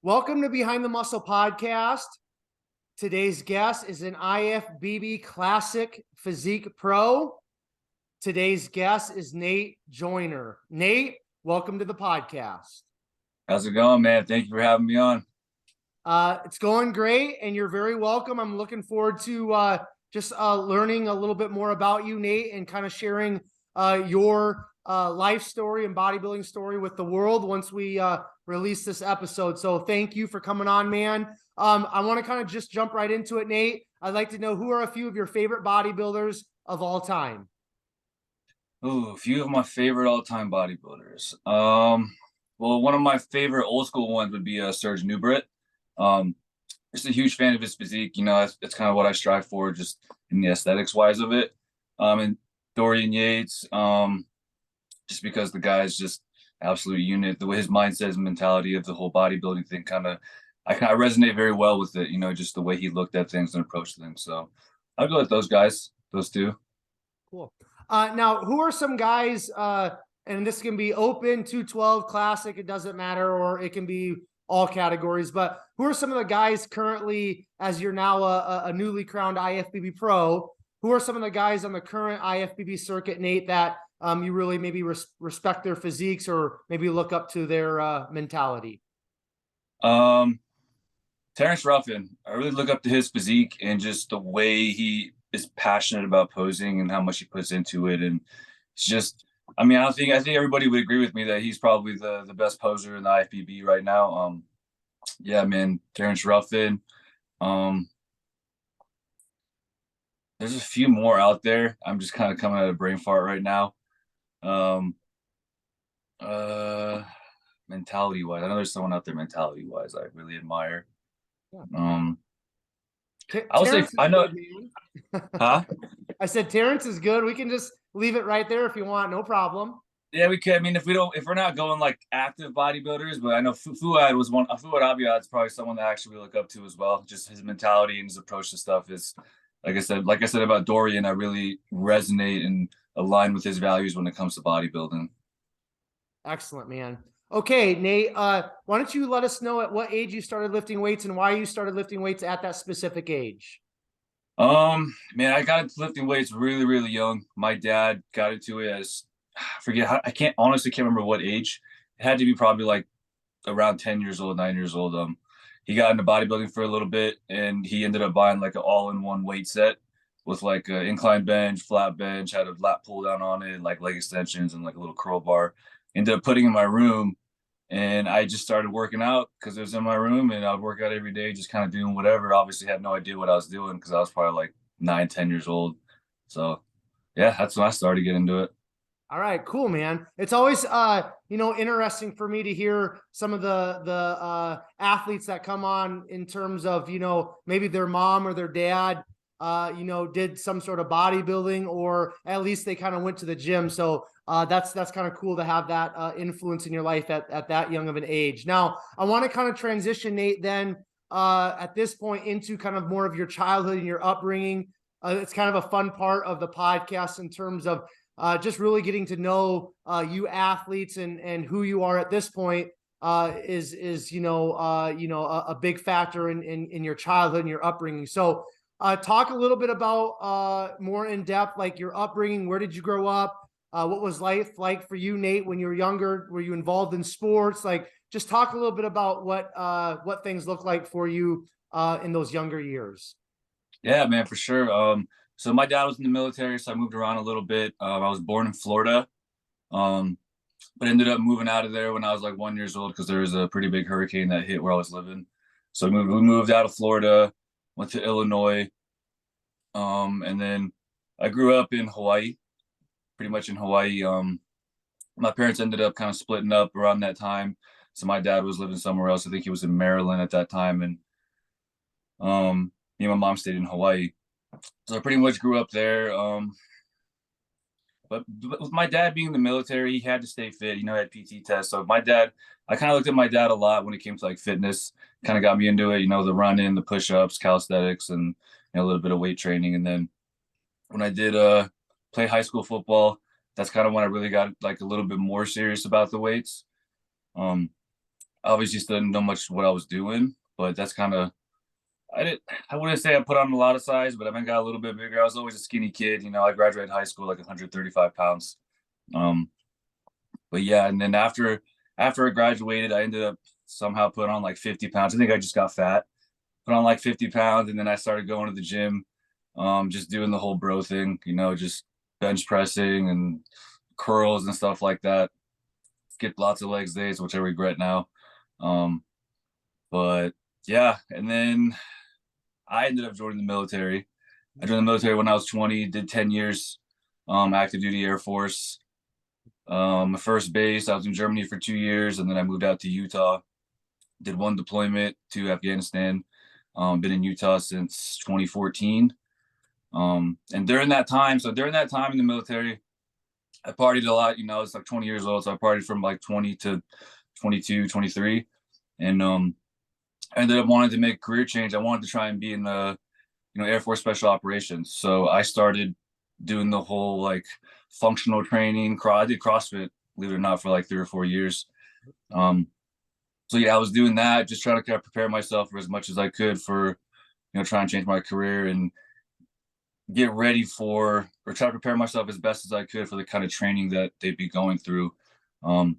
Welcome to Behind the Muscle podcast. Today's guest is an IFBB Classic Physique Pro. Today's guest is Nate Joyner. Nate, welcome to the podcast. How's it going, man? Thank you for having me on. It's going great, and you're very welcome. I'm looking forward to just learning a little bit more about you, Nate, and kind of sharing your life story and bodybuilding story with the world once we release this episode. So thank you for coming on, man. I want to kind of just jump right into it, Nate. I'd like to know, who are a few of your favorite bodybuilders of all time? Ooh, a few of my favorite all-time bodybuilders. Well, one of my favorite old school ones would be Serge Nubret. Just a huge fan of his physique. You know, that's kind of what I strive for, just in the aesthetics wise of it. And Dorian Yates, just because the guy's just absolute unit. The way his mindset and mentality of the whole bodybuilding thing I resonate very well with it. You know, just the way he looked at things and approached things. So I'll go with those guys, those two. Cool. Now, who are some guys, and this can be open, 212, classic, it doesn't matter, or it can be all categories, but who are some of the guys currently, as you're now a newly crowned IFBB Pro, who are some of the guys on the current IFBB circuit, Nate, that you really maybe respect their physiques or maybe look up to their mentality? Terrence Ruffin, I really look up to his physique and just the way he is passionate about posing and how much he puts into it. And it's just, I think everybody would agree with me that he's probably the best poser in the IFBB right now. Yeah, man, Terrence Ruffin. There's a few more out there. I'm just kind of coming out of a brain fart right now. Mentality wise, I know there's someone out there mentality wise I really admire. I would say I know. Good, huh? I said Terrence is good. We can just leave it right there if you want, no problem. Yeah, we could. I mean, if we're not going like active bodybuilders, but I know Fuad was one. Fuad Abiad is probably someone that actually we look up to as well. Just his mentality and his approach to stuff is, like I said about Dorian, I really resonate and align with his values when it comes to bodybuilding. Excellent, man. Okay, Nate, why don't you let us know at what age you started lifting weights and why you started lifting weights at that specific age? Man, I got into lifting weights really, really young. My dad got into it as, I can't remember what age. It had to be probably like around 10 years old, 9 years old. He got into bodybuilding for a little bit and he ended up buying like an all-in-one weight set with like an incline bench, flat bench, had a lat pull down on it, like leg extensions and like a little curl bar. Ended up putting in my room. And I just started working out because it was in my room and I'd work out every day, just kind of doing whatever. Obviously had no idea what I was doing because I was probably like 9, 10 years old. So yeah, that's when I started getting into it. All right, cool, man. It's always, interesting for me to hear some of the athletes that come on in terms of, maybe their mom or their dad, did some sort of bodybuilding, or at least they kind of went to the gym. So that's kind of cool to have that influence in your life at that young of an age. Now, I want to kind of transition, Nate, then at this point into kind of more of your childhood and your upbringing. It's kind of a fun part of the podcast in terms of just really getting to know you athletes and who you are at this point is a big factor in your childhood and your upbringing. So talk a little bit about more in depth, like your upbringing. Where did you grow up? What was life like for you, Nate, when you were younger? Were you involved in sports? Like, just talk a little bit about what things look like for you in those younger years. Yeah, man, for sure. So my dad was in the military, so I moved around a little bit. I was born in Florida, but ended up moving out of there when I was like 1 year old because there was a pretty big hurricane that hit where I was living. So we moved out of Florida, went to Illinois, and then I grew up in Hawaii, pretty much in Hawaii. My parents ended up kind of splitting up around that time. So my dad was living somewhere else. I think he was in Maryland at that time. And me and my mom stayed in Hawaii. So I pretty much grew up there. But with my dad being in the military, he had to stay fit. He had PT tests. So I kind of looked at my dad a lot when it came to like fitness, kind of got me into it, the running, the push-ups, calisthenics, and a little bit of weight training. And then when I did play high school football, that's kind of when I really got like a little bit more serious about the weights. obviously still didn't know much what I was doing, but that's kind of, I wouldn't say I put on a lot of size, but I got a little bit bigger. I was always a skinny kid. I graduated high school like 135 pounds. Um, but yeah, and then after I graduated, I ended up somehow put on like 50 pounds. I think I just got fat, put on like 50 pounds, and then I started going to the gym, just doing the whole bro thing, just bench pressing and curls and stuff like that. Skipped lots of legs days, which I regret now. But yeah, and then I ended up joining the military. I joined the military when I was 20, did 10 years, active duty Air Force. My first base, I was in Germany for 2 years, and then I moved out to Utah, did one deployment to Afghanistan. Been in Utah since 2014. And during that time in the military, I partied a lot. I was like 20 years old, so I partied from like 20 to 22, 23. And I ended up wanting to make a career change. I wanted to try and be in the, Air Force Special Operations. So I started doing the whole like functional training. I did CrossFit, believe it or not, for like 3 or 4 years. So yeah, I was doing that, just trying to kind of prepare myself for as much as I could for, try and change my career and get ready for, or try to prepare myself as best as I could for the kind of training that they'd be going through. But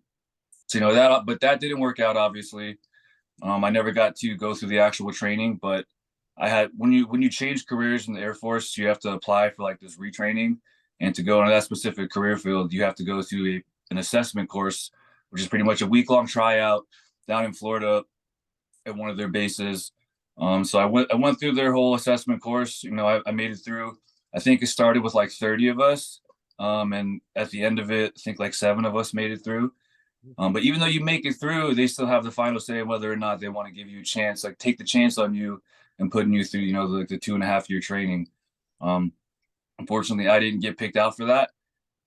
that didn't work out, obviously. I never got to go through the actual training, but I had, when you change careers in the Air Force, you have to apply for like this retraining, and to go into that specific career field, you have to go through an assessment course, which is pretty much a week-long tryout down in Florida at one of their bases. So I went through their whole assessment course. I made it through. I think it started with like 30 of us. And at the end of it, I think like 7 of us made it through. But even though you make it through, they still have the final say whether or not they want to give you a chance, like take the chance on you and putting you through, the 2.5 year training. Unfortunately, I didn't get picked out for that,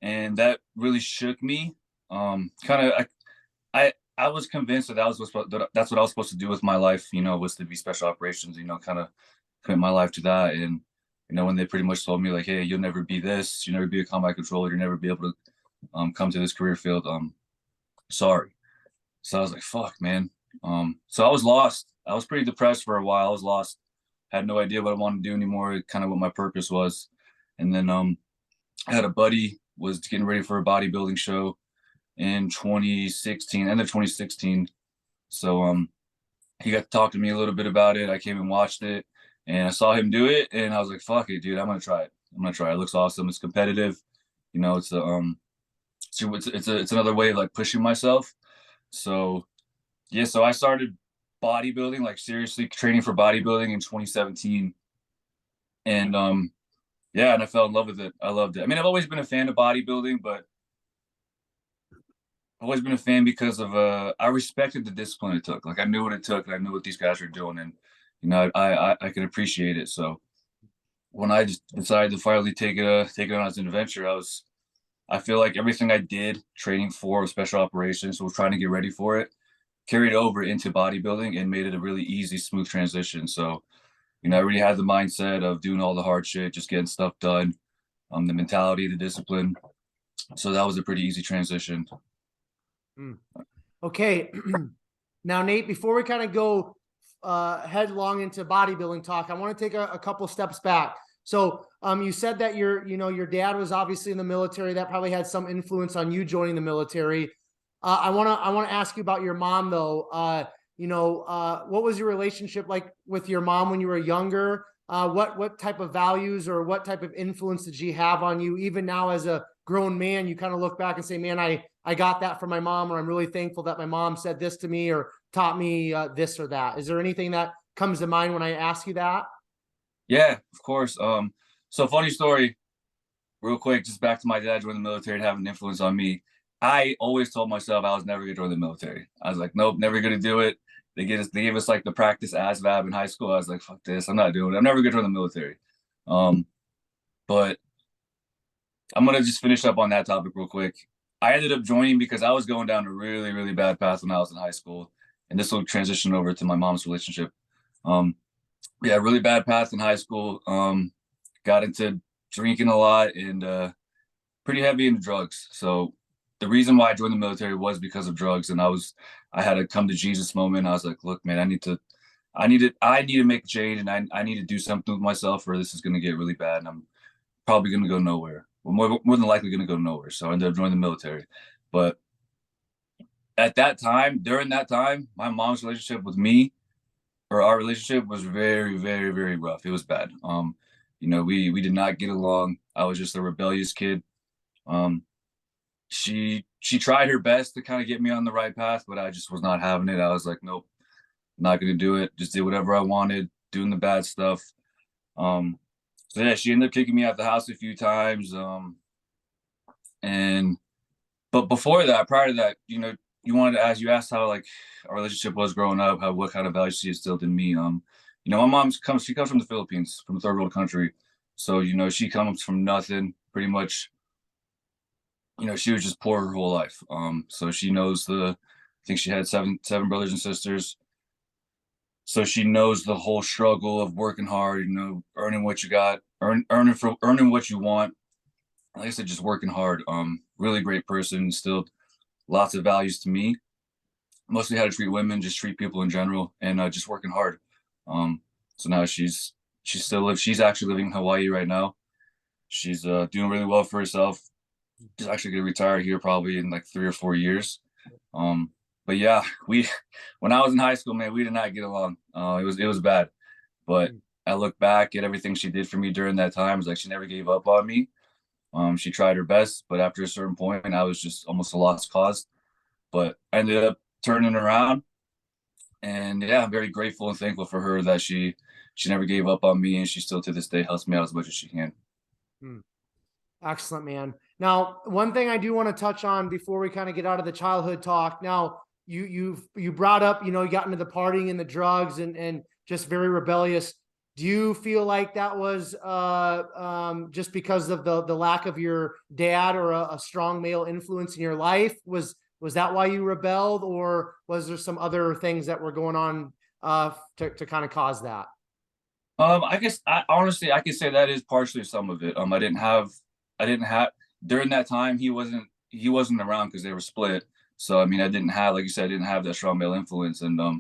and that really shook me. I was convinced that that's what I was supposed to do with my life, was to be special operations, kind of commit my life to that. And, when they pretty much told me like, hey, you'll never be this, you'll never be a combat controller, you'll never be able to come to this career field. Sorry. So I was like, fuck, man. So I was lost. I was pretty depressed for a while. I was lost. Had no idea what I wanted to do anymore, kind of what my purpose was. And then I had a buddy was getting ready for a bodybuilding show in 2016, end of 2016. So he got to talk to me a little bit about it. I came and watched it, and I saw him do it, and I was like, fuck it, dude, I'm gonna try it. It looks awesome. It's competitive. It's another way of like pushing myself. So yeah, so I started bodybuilding, like seriously training for bodybuilding in 2017. And yeah, and I fell in love with it. I loved it. I've always been a fan of bodybuilding, but I've always been a fan because of I respected the discipline it took. Like I knew what it took, and I knew what these guys were doing, and I could appreciate it. So when I just decided to finally take it on as an adventure, I feel like everything I did training for special operations, so trying to get ready for it, carried over into bodybuilding and made it a really easy, smooth transition. So, I already had the mindset of doing all the hard shit, just getting stuff done, the mentality, the discipline. So that was a pretty easy transition. Okay. Now, Nate, before we kind of go headlong into bodybuilding talk, I want to take a couple steps back. So you said that your dad was obviously in the military. That probably had some influence on you joining the military. I want to ask you about your mom though. What was your relationship like with your mom when you were younger? What type of values or what type of influence did she have on you? Even now as a grown man, you kind of look back and say, man, I got that from my mom, or I'm really thankful that my mom said this to me or taught me this or that. Is there anything that comes to mind when I ask you that? Yeah, of course. So funny story, real quick, just back to my dad joining the military and having an influence on me. I always told myself I was never gonna join the military. I was like, nope, never gonna do it. They gave us like the practice ASVAB in high school. I was like, fuck this, I'm not doing it. I'm never gonna join the military. But I'm gonna just finish up on that topic real quick. I ended up joining because I was going down a really, really bad path when I was in high school. And this will transition over to my mom's relationship. Yeah, really bad path in high school. Got into drinking a lot and pretty heavy into drugs. So the reason why I joined the military was because of drugs, and I had a come to Jesus moment. I was like, look, man, I need to make a change, and I need to do something with myself, or this is going to get really bad, and I'm probably going to go nowhere. Well, more than likely going to go nowhere. So I ended up joining the military. But at that time, during that time, my mom's relationship with me, or our relationship, was very, very, very rough. It was bad. We did not get along. I was just a rebellious kid. Um, she tried her best to kind of get me on the right path, but I just was not having it. I was like, nope, not gonna do it. Just did whatever I wanted, doing the bad stuff. So yeah, she ended up kicking me out the house a few times. And but before that, prior to that, you asked how like our relationship was growing up, how what kind of values she instilled in me. My she comes from the Philippines, from a third world country. So, she comes from nothing, pretty much. She was just poor her whole life. So she knows I think she had seven brothers and sisters. So she knows the whole struggle of working hard, earning what you got, earning what you want. Like I said, just working hard. Really great person, instilled lots of values to me. Mostly how to treat women, just treat people in general, and just working hard. So now she's actually living in Hawaii right now. She's doing really well for herself. She's actually gonna retire here probably in like 3 or 4 years. But yeah, when I was in high school, man, we did not get along. It was bad. But I look back at everything she did for me during that time. It's like she never gave up on me. She tried her best, but after a certain point, I was just almost a lost cause. But I ended up turning around, and yeah, I'm very grateful and thankful for her that she never gave up on me, and she still to this day helps me out as much as she can. Hmm. Excellent, man. Now, one thing I do want to touch on before we kind of get out of the childhood talk. Now, you brought up, you got into the partying and the drugs and just very rebellious. Do you feel like that was just because of the lack of your dad or a strong male influence in your life? Was that why you rebelled, or was there some other things that were going on to kind of cause that? I guess honestly I could say that is partially some of it. I didn't have during that time he wasn't around because they were split. So I mean I didn't have, like you said, I didn't have that strong male influence, and I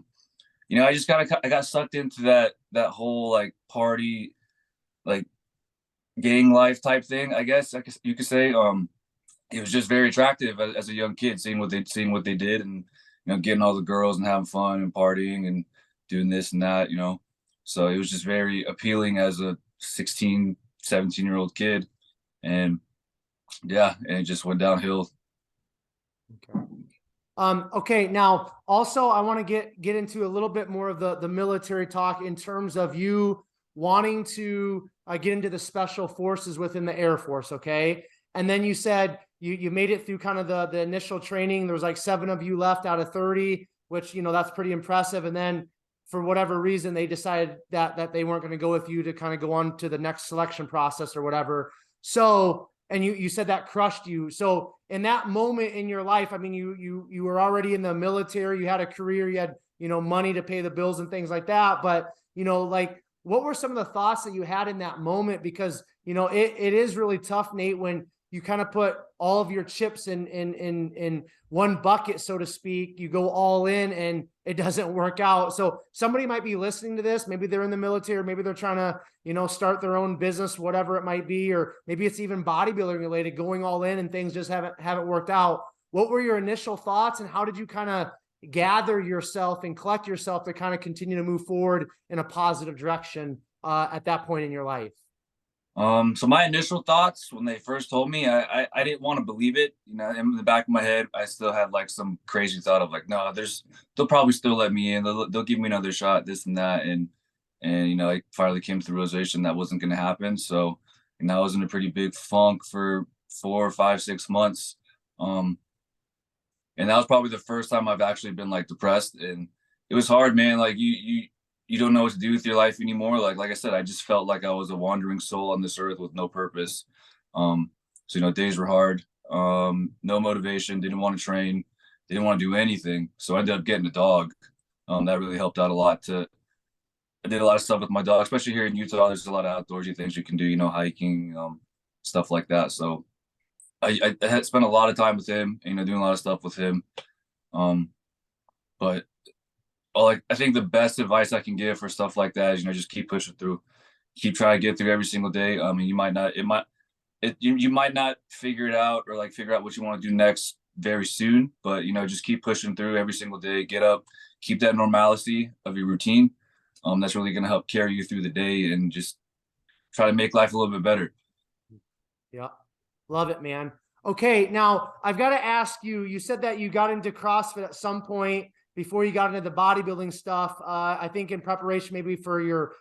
got sucked into that whole like party, like gang life type thing. I guess you could say. It was just very attractive as a young kid, seeing what they did, and getting all the girls and having fun and partying and doing this and that. So it was just very appealing as a 16, 17-year-old kid, and yeah, and it just went downhill. Okay. Okay. Now, also, I want to get into a little bit more of the military talk in terms of you wanting to get into the special forces within the Air Force. Okay. And then you said you made it through kind of the initial training. There was like 7 of you left out of 30, which, that's pretty impressive. And then for whatever reason, they decided that they weren't going to go with you to kind of go on to the next selection process or whatever. So, and you said that crushed you. So in that moment in your life, I mean, you were already in the military, you had a career, you had, money to pay the bills and things like that. But, like, what were some of the thoughts that you had in that moment? Because, it is really tough, Nate, when you kind of put all of your chips in one bucket, so to speak. You go all in and it doesn't work out. So somebody might be listening to this. Maybe they're in the military, or maybe they're trying to, start their own business, whatever it might be, or maybe it's even bodybuilding related, going all in and things just haven't worked out. What were your initial thoughts, and how did you kind of gather yourself and collect yourself to kind of continue to move forward in a positive direction at that point in your life? So my initial thoughts when they first told me, I didn't want to believe it. In the back of my head, I still had like some crazy thought of like, no, they'll probably still let me in. They'll give me another shot, this and that. And I finally came to the realization that wasn't going to happen. So, I was in a pretty big funk for 4 or 5, 6 months. And that was probably the first time I've actually been like depressed, and it was hard, man. Like you don't know what to do with your life anymore. Like I said, I just felt like I was a wandering soul on this earth with no purpose. So days were hard. No motivation, didn't want to train, didn't want to do anything. So I ended up getting a dog. That really helped out a lot. I did a lot of stuff with my dog, especially here in Utah. There's a lot of outdoorsy things you can do, hiking, stuff like that. So I had spent a lot of time with him, you know, doing a lot of stuff with him. But like I think the best advice I can give for stuff like that is, you know, just keep pushing through, keep trying to get through every single day. I mean, you might not figure it out or like figure out what you want to do next very soon, but you know, just keep pushing through every single day. Get up, keep that normalcy of your routine. That's really going to help carry you through the day and just try to make life a little bit better. Yeah. Love it, man. Okay. Now I've got to ask you, you said that you got into CrossFit at some point before you got into the bodybuilding stuff. I think in preparation maybe for your,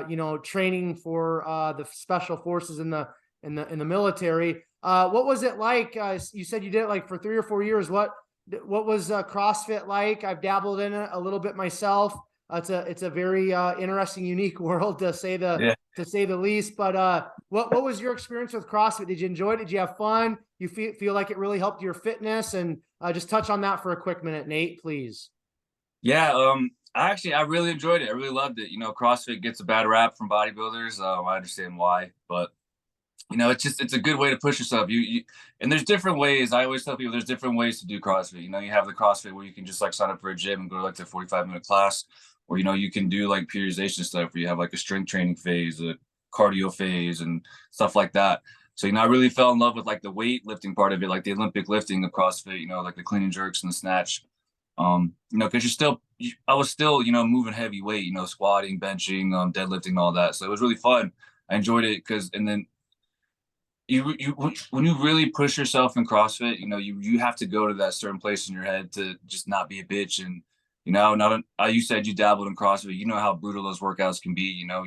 you know, training for the special forces in the military. What was it like? You said you did it like for 3 or 4 years. What was CrossFit like? I've dabbled in it a little bit myself. It's a very interesting, unique world to say the least. But what was your experience with CrossFit? Did you enjoy it? Did you have fun? You feel like it really helped your fitness? And just touch on that for a quick minute, Nate, please. Yeah, I really enjoyed it. I really loved it. You know, CrossFit gets a bad rap from bodybuilders. I understand why, but you know, it's a good way to push yourself. And there's different ways. I always tell people there's different ways to do CrossFit. You know, you have the CrossFit where you can just like sign up for a gym and go to like the 45-minute class, or you know, you can do like periodization stuff where you have like a strength training phase, a cardio phase, and stuff like that. So you know, I really fell in love with like the weightlifting part of it, like the Olympic lifting of CrossFit. You know, like the clean and jerks and the snatch. You know, because I was still, you know, moving heavy weight, you know, squatting, benching, deadlifting, all that. So it was really fun. I enjoyed it and then when you really push yourself in CrossFit, you know, you have to go to that certain place in your head to just not be a bitch. And, you know, you said you dabbled in CrossFit, you know how brutal those workouts can be. You know,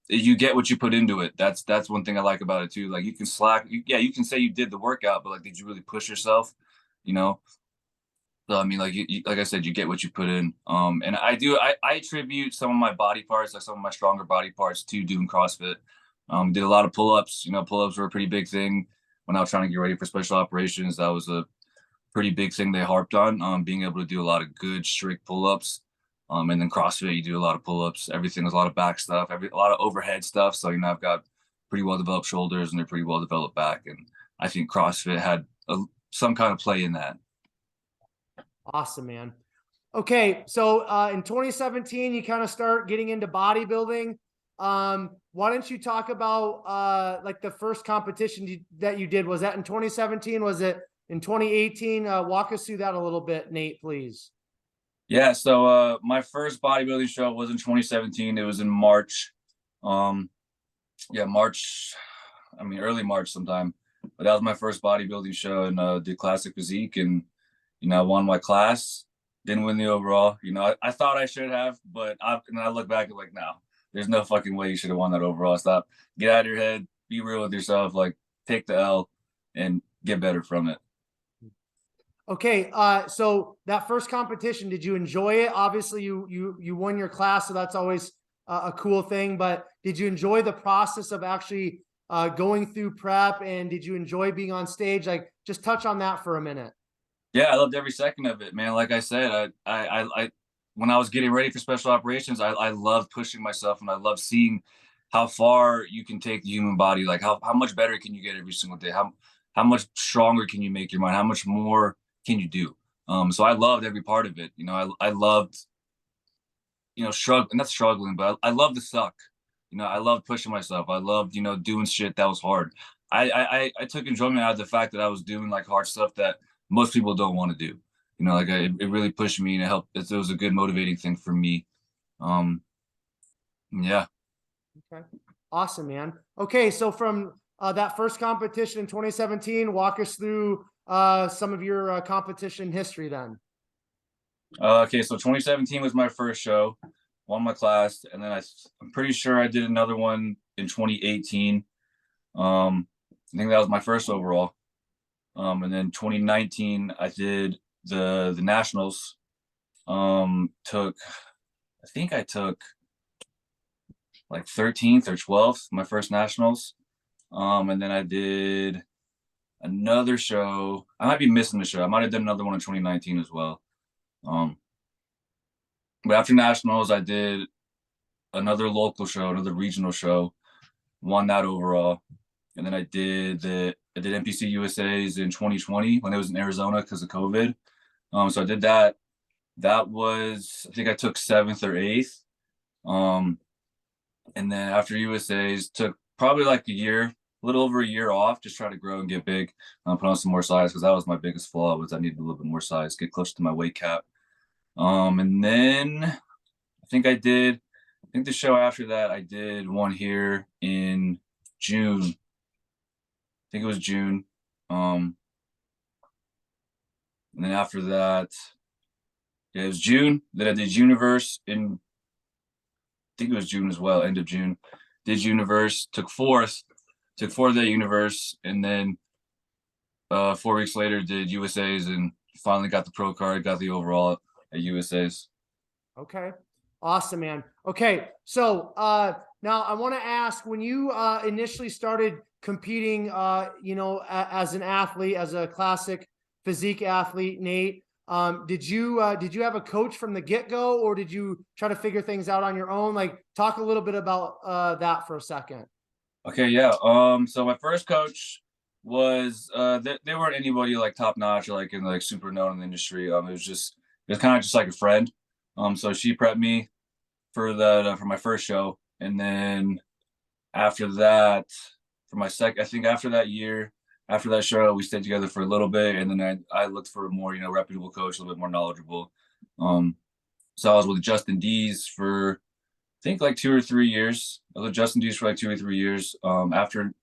you get what you put into it. That's one thing I like about it too. Like you can slack. You can say you did the workout, but like, did you really push yourself? You know? So I mean, like like I said, you get what you put in. And I attribute some of my body parts, like some of my stronger body parts, to doing CrossFit. Did a lot of pull-ups. You know, pull-ups were a pretty big thing when I was trying to get ready for special operations. That was a pretty big thing they harped on. Being able to do a lot of good strict pull-ups. And then CrossFit, you do a lot of pull-ups. Everything is a lot of back stuff. A lot of overhead stuff. So you know, I've got pretty well developed shoulders and they're pretty well developed back. And I think CrossFit had some kind of play in that. Awesome, man. Okay, so in 2017, you kind of start getting into bodybuilding. Why don't you talk about like the first competition that you did? Was that in 2017? Was it in 2018? Walk us through that a little bit, Nate, please. Yeah, so my first bodybuilding show was in 2017. It was in March. March, I mean early March sometime. But that was my first bodybuilding show, and did classic physique, and you know, I won my class, didn't win the overall. You know, I thought I should have, but and I look back and like, no, there's no fucking way you should have won that overall. Stop, get out of your head, be real with yourself, like take the L and get better from it. Okay, so that first competition, did you enjoy it? Obviously, you won your class, so that's always a cool thing. But did you enjoy the process of actually going through prep, and did you enjoy being on stage? Like, just touch on that for a minute. Yeah, I loved every second of it, man. Like I said, I when I was getting ready for special operations, I loved pushing myself, and I loved seeing how far you can take the human body. Like how much better can you get every single day? How much stronger can you make your mind? How much more can you do? So I loved every part of it. You know, I loved, you know, not struggling, but I loved the suck. You know, I loved pushing myself. I loved, you know, doing shit that was hard. I took enjoyment out of the fact that I was doing like hard stuff that most people don't want to do. You know, like it really pushed me and it helped. It was a good motivating thing for me. Yeah. Okay. Awesome, man. Okay, so from that first competition in 2017, walk us through some of your competition history then. Okay, so 2017 was my first show, won my class, and then I'm pretty sure I did another one in 2018. I think that was my first overall. And then 2019, I did the nationals. I think I took like 13th or 12th, my first nationals. And then I did another show. I might be missing the show. I might have done another one in 2019 as well. But after nationals, I did another local show, another regional show, won that overall. And then I did I did NPC USA's in 2020 when it was in Arizona because of COVID. So I did that. That was, I think I took 7th or 8th. And then after USA's, took probably like a year, a little over a year off, just try to grow and get big, put on some more size, because that was my biggest flaw, was I needed a little bit more size, get close to my weight cap. And then I think the show after that, I did one here in June. I think it was June. And then after that, yeah, it was June. Then I did Universe in, I think it was June as well, end of June. Did Universe, took fourth at Universe, and then 4 weeks later did USA's and finally got the pro card, got the overall at USA's. Okay. Awesome, man. Okay. So now I want to ask, when you initially started competing, as an athlete, as a classic physique athlete, Nate, did you have a coach from the get-go, or did you try to figure things out on your own? Like, talk a little bit about that for a second. Okay, yeah. So my first coach was they weren't anybody like top notch or like in like super known in the industry. It was kind of just like a friend. So she prepped me for that for my first show, and then after that, for my second, I think after that year, after that show, we stayed together for a little bit, and then I looked for a more reputable coach, a little bit more knowledgeable. So I was with Justin Dees for I think like 2 or 3 years. I was with Justin Dees for like 2 or 3 years. After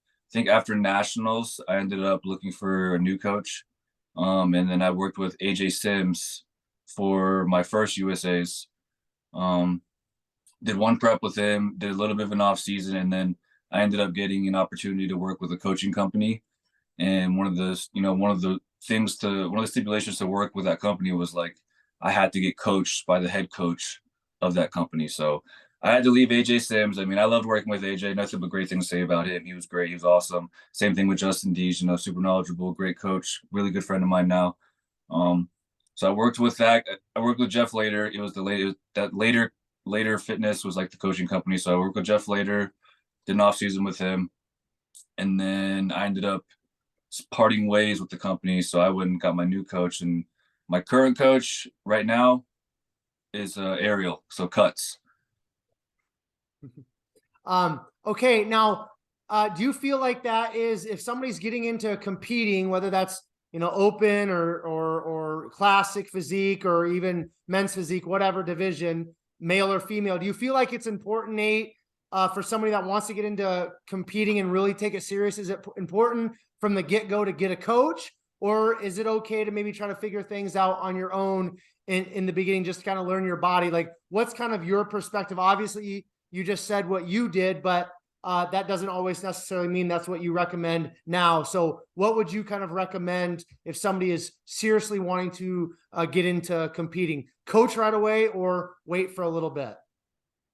nationals, I ended up looking for a new coach, and then I worked with AJ Sims for my first USA's. Did one prep with him, did a little bit of an off season, and then I ended up getting an opportunity to work with a coaching company. And one of the stipulations to work with that company was like I had to get coached by the head coach of that company. So I had to leave AJ Sims. I mean, I loved working with AJ, nothing but great things to say about him. He was great. He was awesome. Same thing with Justin Dees, super knowledgeable, great coach, really good friend of mine now. So I worked with that. I worked with Jeff later. It was later fitness was like the coaching company. So I worked with Jeff later, did an off season with him. And then I ended up parting ways with the company. So I went and got my new coach, and my current coach right now is Ariel. So Cutz. Okay. Now, do you feel like that is, if somebody's getting into competing, whether that's, open or classic physique, or even men's physique, whatever division, male or female, do you feel like it's important, Nate, for somebody that wants to get into competing and really take it serious? Is it important from the get-go to get a coach, or is it okay to maybe try to figure things out on your own in the beginning, just to kind of learn your body? Like, what's kind of your perspective? Obviously, you just said what you did, but that doesn't always necessarily mean that's what you recommend now. So what would you kind of recommend if somebody is seriously wanting to get into competing? Coach right away, or wait for a little bit?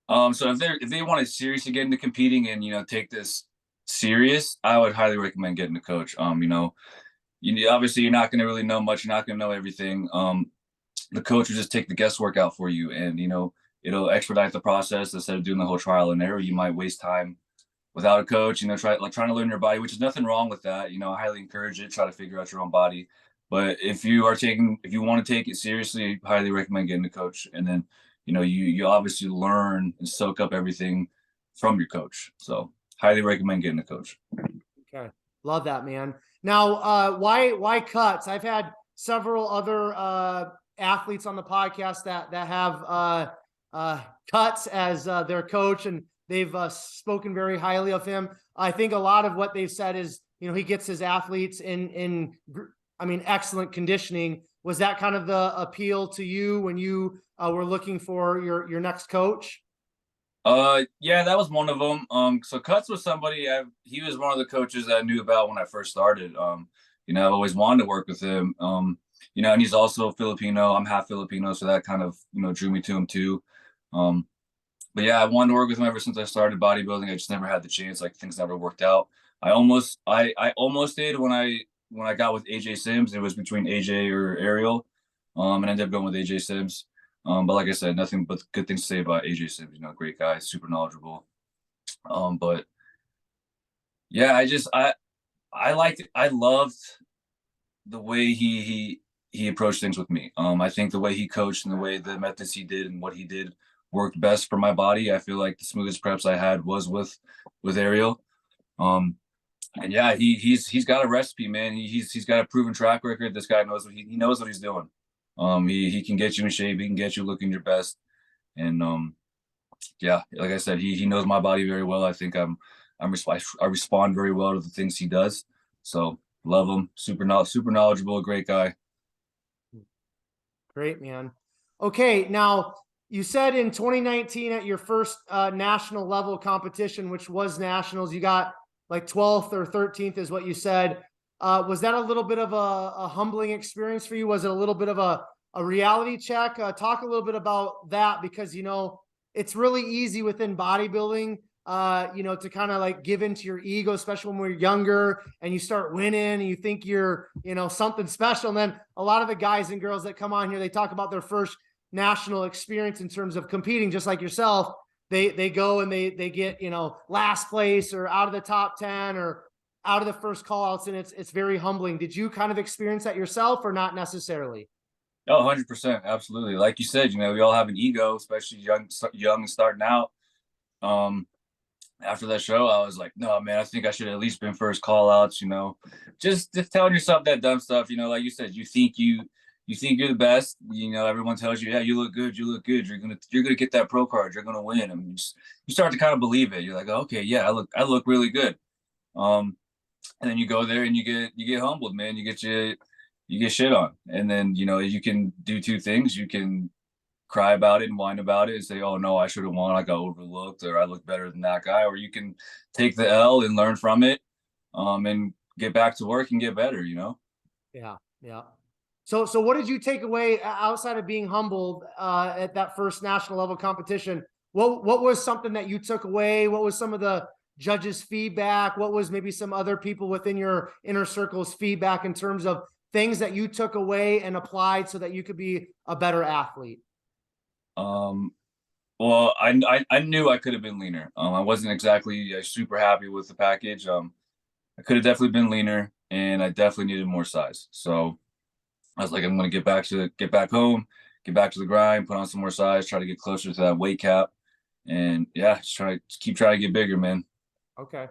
So if they want to seriously get into competing and take this serious, I would highly recommend getting a coach. Obviously you're not going to really know much. You're not going to know everything. The coach will just take the guesswork out for you, and it'll expedite the process. Instead of doing the whole trial and error, you might waste time without a coach. Trying to learn your body, which is nothing wrong with that. I highly encourage it. Try to figure out your own body. But if you want to take it seriously, I highly recommend getting a coach. And then you obviously learn and soak up everything from your coach. So highly recommend getting a coach. Okay. Love that, man. Now, why Cutz? I've had several other athletes on the podcast that have Cutz as their coach, and they've spoken very highly of him. I think a lot of what they've said is, he gets his athletes in excellent conditioning. Was that kind of the appeal to you when you were looking for your next coach? Yeah, that was one of them. So Cutz was somebody he was one of the coaches that I knew about when I first started. I've always wanted to work with him. And he's also Filipino. I'm half Filipino, so that kind of drew me to him too. But yeah, I wanted to work with him ever since I started bodybuilding. I just never had the chance. Like, things never worked out. I almost did when I got with AJ Sims. It was between AJ or Ariel, and I ended up going with AJ Sims. But like I said, nothing but good things to say about AJ Sims. Great guy, super knowledgeable. But yeah, I loved the way he approached things with me. I think the way he coached and the way the methods he did and what he did worked best for my body. I feel like the smoothest preps I had was with Ariel. Um, and yeah, he's got a recipe, man. He's got a proven track record. This guy knows he knows what he's doing. He can get you in shape. He can get you looking your best. And yeah, like I said, he knows my body very well. I think I respond very well to the things he does. So love him. Super knowledgeable, great guy. Great, man. Okay, now you said in 2019 at your first national level competition, which was nationals, you got like 12th or 13th is what you said. Was that a little bit of a humbling experience for you? Was it a little bit of a reality check? Talk a little bit about that, because, you know, it's really easy within bodybuilding, you know, to kind of like give into your ego, especially when we're younger and you start winning and you think you're, you know, something special. And then a lot of the guys and girls that come on here, they talk about their first national experience in terms of competing, just like yourself. They go and they get, you know, last place or out of the top 10 or out of the first call outs. And it's very humbling. Did you kind of experience that yourself or not necessarily? Oh, 100%. Absolutely. Like you said, you know, we all have an ego, especially young and starting out. After that show, I was like, no, man, I think I should have at least been first call outs, you know, just telling yourself that dumb stuff, you know, like you said, you think you're the best, you know, everyone tells you, yeah, you look good. You're going to get that pro card. You're going to win. And you start to kind of believe it. You're like, okay, yeah, I look really good. And then you go there and you get humbled, man. You get shit on. And then, you know, you can do two things. You can cry about it and whine about it and say, oh no, I should have won. I got overlooked, or I look better than that guy. Or you can take the L and learn from it, and get back to work and get better, you know? Yeah. Yeah. So what did you take away outside of being humbled at that first national level competition? What was something that you took away? What was some of the judges' feedback? What was maybe some other people within your inner circle's feedback in terms of things that you took away and applied so that you could be a better athlete? Well, I knew I could have been leaner. I wasn't exactly super happy with the package. I could have definitely been leaner, and I definitely needed more size. So I was like, I'm gonna get back home, get back to the grind, put on some more size, try to get closer to that weight cap, and yeah, just keep trying to get bigger, man. Okay.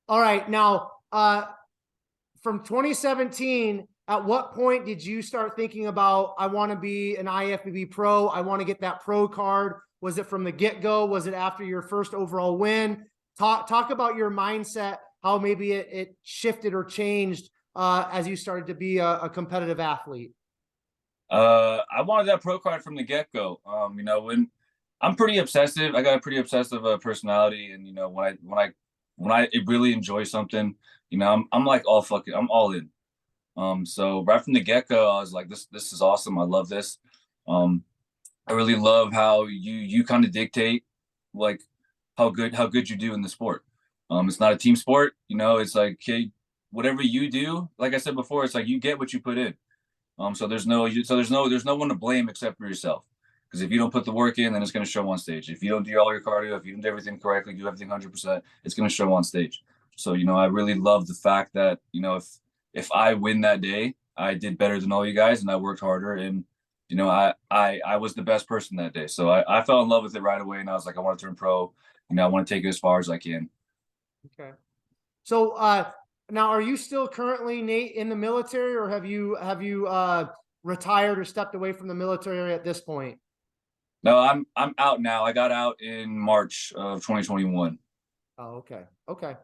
All right. Now, from 2017, at what point did you start thinking about, I want to be an IFBB Pro, I want to get that pro card? Was it from the get-go? Was it after your first overall win? Talk about your mindset, how maybe it shifted or changed as you started to be a competitive athlete. I wanted that pro card from the get-go. You know, when I'm pretty obsessive, I got a pretty obsessive personality, and you know, when I really enjoy something, you know, I'm like I'm all in. So right from the get-go, I was like, this is awesome. I love this. I really love how you kind of dictate like how good you do in the sport. It's not a team sport, you know, it's like, okay, whatever you do, like I said before, it's like you get what you put in. So there's no one to blame except for yourself. Because if you don't put the work in, then it's going to show on stage. If you don't do all your cardio, if you don't do everything correctly, do everything 100%, it's going to show on stage. So, you know, I really love the fact that, you know, if I win that day, I did better than all you guys and I worked harder, and, you know, I was the best person that day. So I fell in love with it right away, and I was like, I want to turn pro. You know, I want to take it as far as I can. Okay. So now, are you still currently, Nate, in the military, or have you retired or stepped away from the military at this point? No, I'm out now. I got out in March of 2021. Oh, okay. Okay.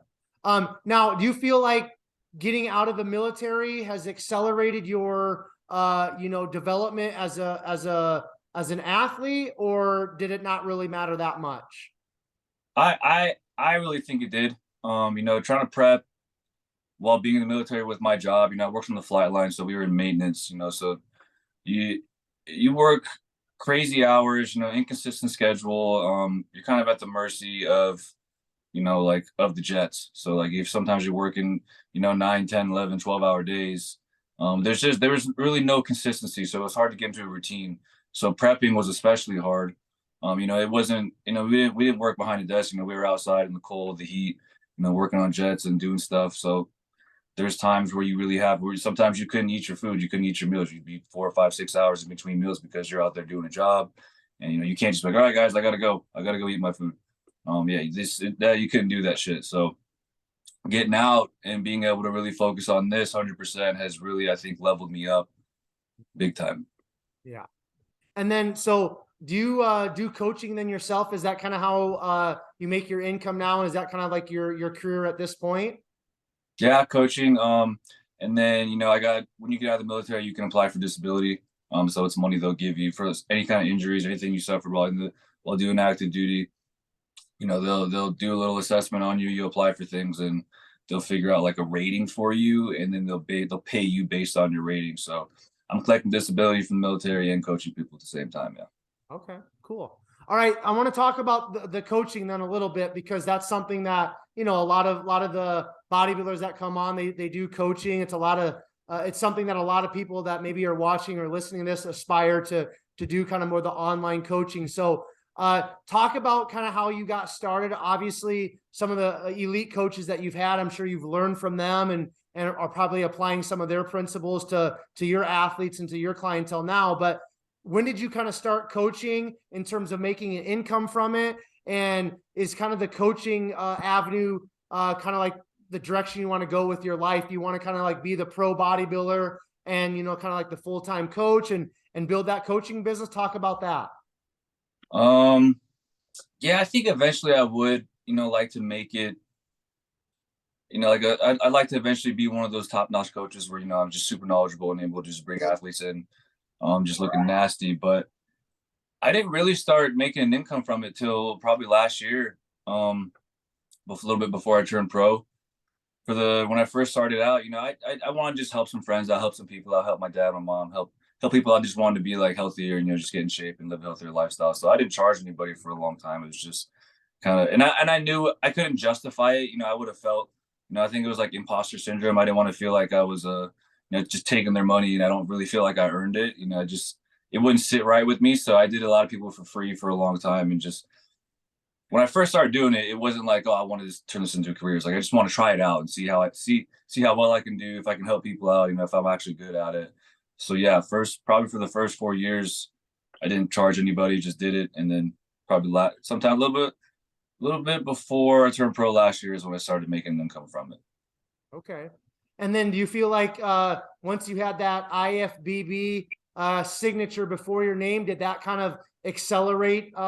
Now, do you feel like getting out of the military has accelerated your you know, development as an athlete, or did it not really matter that much? I really think it did. You know, trying to prep while being in the military with my job, you know, I worked on the flight line, so we were in maintenance, you know, so you work crazy hours, you know, inconsistent schedule. You're kind of at the mercy of, you know, like of the jets. So like if sometimes you're working, you know, 9, 10, 11, 12-hour days, there was really no consistency. So it was hard to get into a routine. So prepping was especially hard. You know, it wasn't, you know, we didn't work behind a desk, you know, we were outside in the cold, the heat, you know, working on jets and doing stuff. So there's times where you really have, where sometimes you couldn't eat your food, you couldn't eat your meals. You'd be 4 or 5, 6 hours in between meals because you're out there doing a job. And, you know, you can't just be like, all right, guys, I got to go eat my food. Yeah, you couldn't do that shit. So getting out and being able to really focus on this 100% has really, I think, leveled me up big time. Yeah. And then, so do you do coaching then yourself? Is that kind of how you make your income now? And is that kind of like your career at this point? Yeah, coaching. And then, you know, when you get out of the military, you can apply for disability. So it's money they'll give you for any kind of injuries, anything you suffer while doing active duty. You know, they'll do a little assessment on you. You apply for things, and they'll figure out like a rating for you, and then they'll pay you based on your rating. So I'm collecting disability from the military and coaching people at the same time. Yeah. Okay, cool. All right, I want to talk about the coaching then a little bit, because that's something that, you know, a lot of the bodybuilders that come on, they do coaching. It's a lot of it's something that a lot of people that maybe are watching or listening to this aspire to do kind of more the online coaching. So talk about kind of how you got started. Obviously, some of the elite coaches that you've had, I'm sure you've learned from them and are probably applying some of their principles to your athletes and to your clientele now. But when did you kind of start coaching in terms of making an income from it? And is kind of the coaching avenue kind of like the direction you want to go with your life? Do you want to kind of like be the pro bodybuilder and, you know, kind of like the full-time coach and build that coaching business? Talk about that. Yeah, I think eventually I would, you know, like to make it, you know, like I'd like to eventually be one of those top-notch coaches where, you know, I'm just super knowledgeable and able to just bring athletes in, just looking nasty. But I didn't really start making an income from it till probably last year, a little bit before I turned pro. When I first started out, you know, I want to just help some friends. I'll help some people. I'll help my dad, my mom, help people. I just wanted to be like healthier and, you know, just get in shape and live a healthier lifestyle. So I didn't charge anybody for a long time. It was just kind of, and I knew I couldn't justify it. You know, I would have felt, you know, I think it was like imposter syndrome. I didn't want to feel like I was, you know, just taking their money, and I don't really feel like I earned it. You know, it wouldn't sit right with me. So I did a lot of people for free for a long time. And just when I first started doing it, it wasn't like, oh, I wanted to turn this into a career. It's like, I just want to try it out and see how well I can do, if I can help people out, you know, if I'm actually good at it. So yeah, probably for the first 4 years, I didn't charge anybody, just did it. And then probably sometime a little bit before I turned pro last year is when I started making an income from it. Okay. And then do you feel like once you had that IFBB signature before your name, did that kind of accelerate the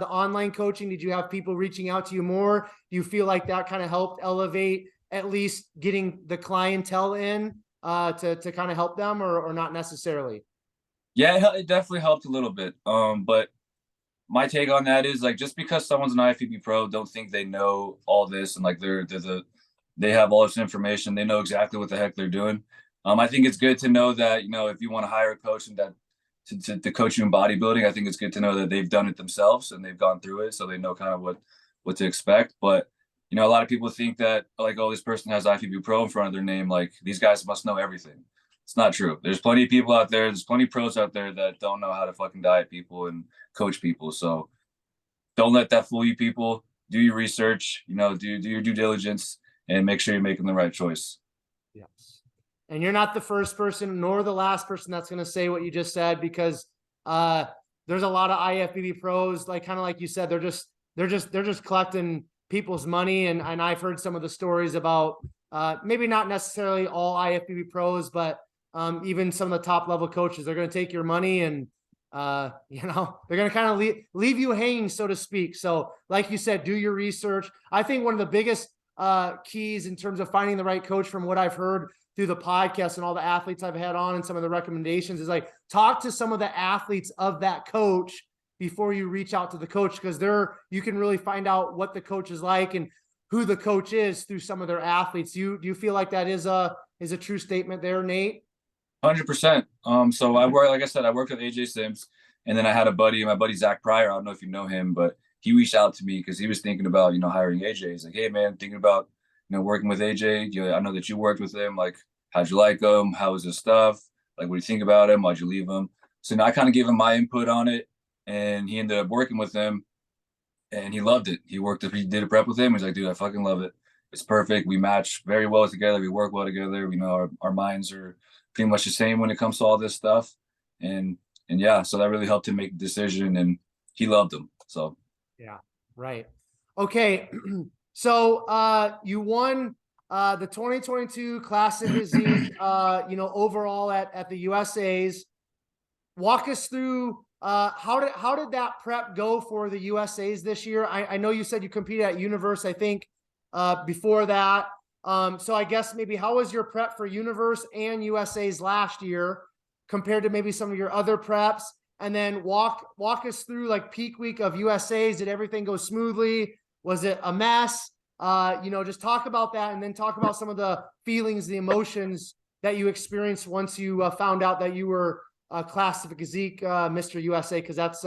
online coaching? Did you have people reaching out to you more? Do you feel like that kind of helped elevate at least getting the clientele in to kind of help them, or not necessarily? Yeah, it definitely helped a little bit. But my take on that is, like, just because someone's an IFBB pro, don't think they know all this and like they have all this information. They know exactly what the heck they're doing. I think it's good to know that, you know, if you want to hire a coach and that to coach you in bodybuilding, I think it's good to know that they've done it themselves and they've gone through it, so they know kind of what to expect. But, you know, a lot of people think that, like, oh, this person has IFBB Pro in front of their name, like these guys must know everything. It's not true. There's plenty of people out there. There's plenty of pros out there that don't know how to fucking diet people and coach people. So don't let that fool you, people. Do your research, you know, do your due diligence, and make sure you're making the right choice. Yes. And you're not the first person nor the last person that's going to say what you just said, because there's a lot of IFBB pros, like kind of like you said, they're just collecting people's money. And I've heard some of the stories about maybe not necessarily all IFBB pros, but even some of the top level coaches. They're going to take your money and you know, they're going to kind of leave you hanging, so to speak. So like you said, do your research. I think one of the biggest keys in terms of finding the right coach, from what I've heard through the podcast and all the athletes I've had on and some of the recommendations, is like, talk to some of the athletes of that coach before you reach out to the coach, because you can really find out what the coach is like and who the coach is through some of their athletes. Do you feel like that is a true statement there, Nate? 100%. So like I said, I worked with AJ Sims, and then I had my buddy Zach Pryor. I don't know if you know him, but he reached out to me because he was thinking about, you know, hiring AJ. He's like, hey man, thinking about, you know, working with AJ. I know that you worked with him. Like, how'd you like him? How was his stuff? Like, what do you think about him? Why'd you leave him? So now I kind of gave him my input on it, and he ended up working with him, and he loved it. He did a prep with him. He's like, dude, I fucking love it. it's perfect. We match very well together. We work well together. You know, our minds are pretty much the same when it comes to all this stuff. And yeah, so that really helped him make the decision, and he loved them. So Yeah, right. Okay. So you won the 2022 Classic Physique, overall at the USA's. Walk us through how did that prep go for the USA's this year? I know you said you competed at Universe, I think, before that. So I guess maybe how was your prep for Universe and USA's last year compared to maybe some of your other preps? And then walk us through like peak week of USA's. Did everything go smoothly? Was it a mess? Just talk about that, and then talk about some of the feelings, the emotions that you experienced once you found out that you were Classic Physique Mr. USA, because that's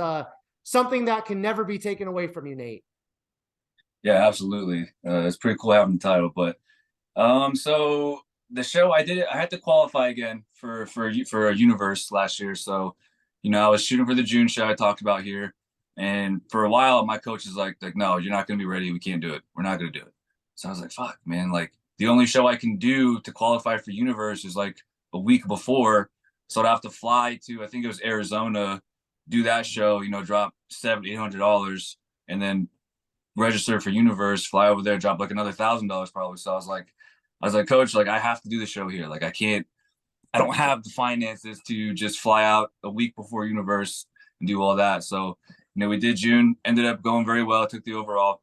something that can never be taken away from you, Nate. yeah, absolutely. It's pretty cool having the title, but so the show I had to qualify again for a Universe last year. So, you know, I was shooting for the June show I talked about here. And for a while, my coach is like, no, you're not going to be ready. We can't do it. We're not going to do it. So I was like, fuck, man. Like, the only show I can do to qualify for Universe is like a week before. So I'd have to fly to, I think it was Arizona, do that show, you know, drop $700-800, and then register for Universe, fly over there, drop like another $1,000 probably. So I was like, coach, like I have to do the show here. Like I don't have the finances to just fly out a week before Universe and do all that. So, you know, we did June, ended up going very well, took the overall,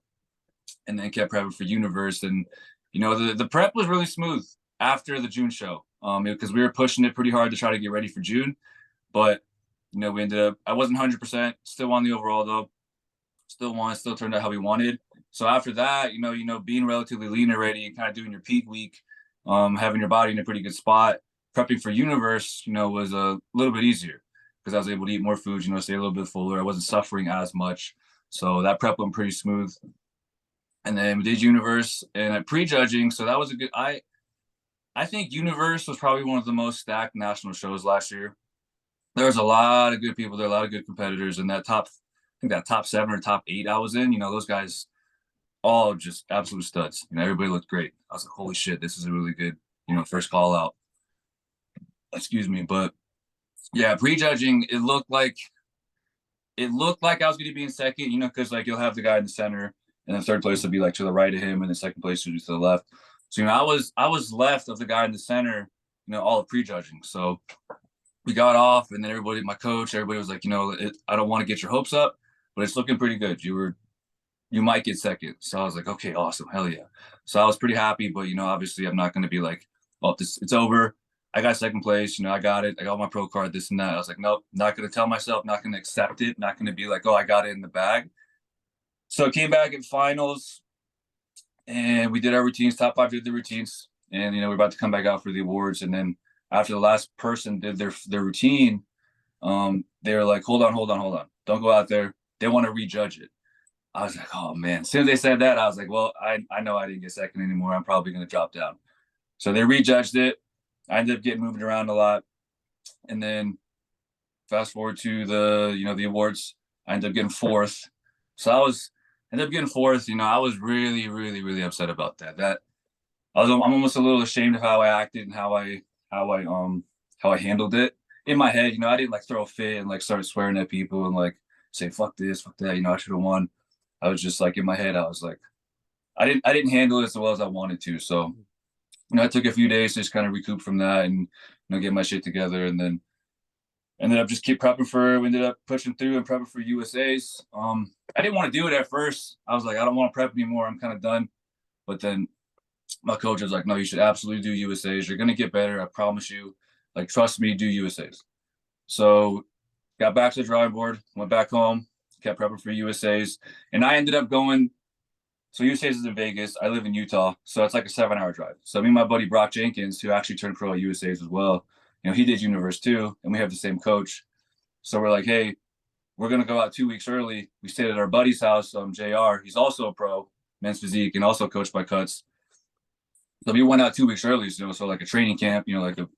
and then kept prepping for Universe. And, you know, the prep was really smooth after the June show, because we were pushing it pretty hard to try to get ready for June. But, you know, we ended up, I wasn't 100%, still won the overall though. Still turned out how we wanted. So after that, you know, being relatively lean already and kind of doing your peak week, having your body in a pretty good spot, prepping for Universe, you know, was a little bit easier because I was able to eat more food, you know, stay a little bit fuller. I wasn't suffering as much. So that prep went pretty smooth. And then we did Universe and at prejudging. So that was a good, I think Universe was probably one of the most stacked national shows last year. There was a lot of good people there, a lot of good competitors, and I think that top 7 or top 8 I was in, you know, those guys all just absolute studs. You know, everybody looked great. I was like, holy shit, this is a really good, you know, first call out. Excuse me. But yeah, prejudging, it looked like I was going to be in second, you know, because like you'll have the guy in the center, and then third place would be like to the right of him, and then second place would be to the left. So, you know, I was left of the guy in the center, you know, all of prejudging. So we got off, and then everybody, my coach, everybody was like, you know, I don't want to get your hopes up, but it's looking pretty good. You might get second. So I was like, okay, awesome. Hell yeah. So I was pretty happy, but, you know, obviously I'm not going to be like, oh, it's over. I got second place. You know, I got it. I got my pro card, this and that. I was like, nope, not going to tell myself, not going to accept it. Not going to be like, oh, I got it in the bag. So I came back in finals, and we did our routines. Top 5 did the routines. And, you know, we're about to come back out for the awards. And then after the last person did their routine, they were like, hold on. Don't go out there. They want to rejudge it. I was like, oh man. As soon as they said that, I was like, well, I know I didn't get second anymore. I'm probably going to drop down. So they rejudged it. I ended up getting moved around a lot. And then fast forward to the awards, I ended up getting 4th. So ended up getting 4th. You know, I was really, really, really upset about that. I'm almost a little ashamed of how I acted and how I handled it in my head. You know, I didn't like throw a fit and like start swearing at people and like say, fuck this, fuck that. You know, I should have won. I was just like in my head, I was like, I didn't handle it as well as I wanted to. So, you know, I took a few days to just kind of recoup from that and, you know, get my shit together, and then ended up just keep prepping we ended up pushing through and prepping for USA's. I didn't want to do it at first. I was like, I don't want to prep anymore. I'm kind of done. But then my coach was like, no, you should absolutely do USA's. You're going to get better. I promise you. Like, trust me, do USA's. So got back to the drawing board, went back home, kept prepping for USA's. And I ended up going, so USA's is in Vegas. I live in Utah. So it's like a 7-hour drive. So me and my buddy Brock Jenkins, who actually turned pro at USA's as well, you know, he did Universe too, and we have the same coach. So we're like, hey, we're going to go out 2 weeks early. We stayed at our buddy's house, JR. He's also a pro, men's physique, and also coached by Cutz. So we went out 2 weeks early, you know, so like a training camp, you know, like a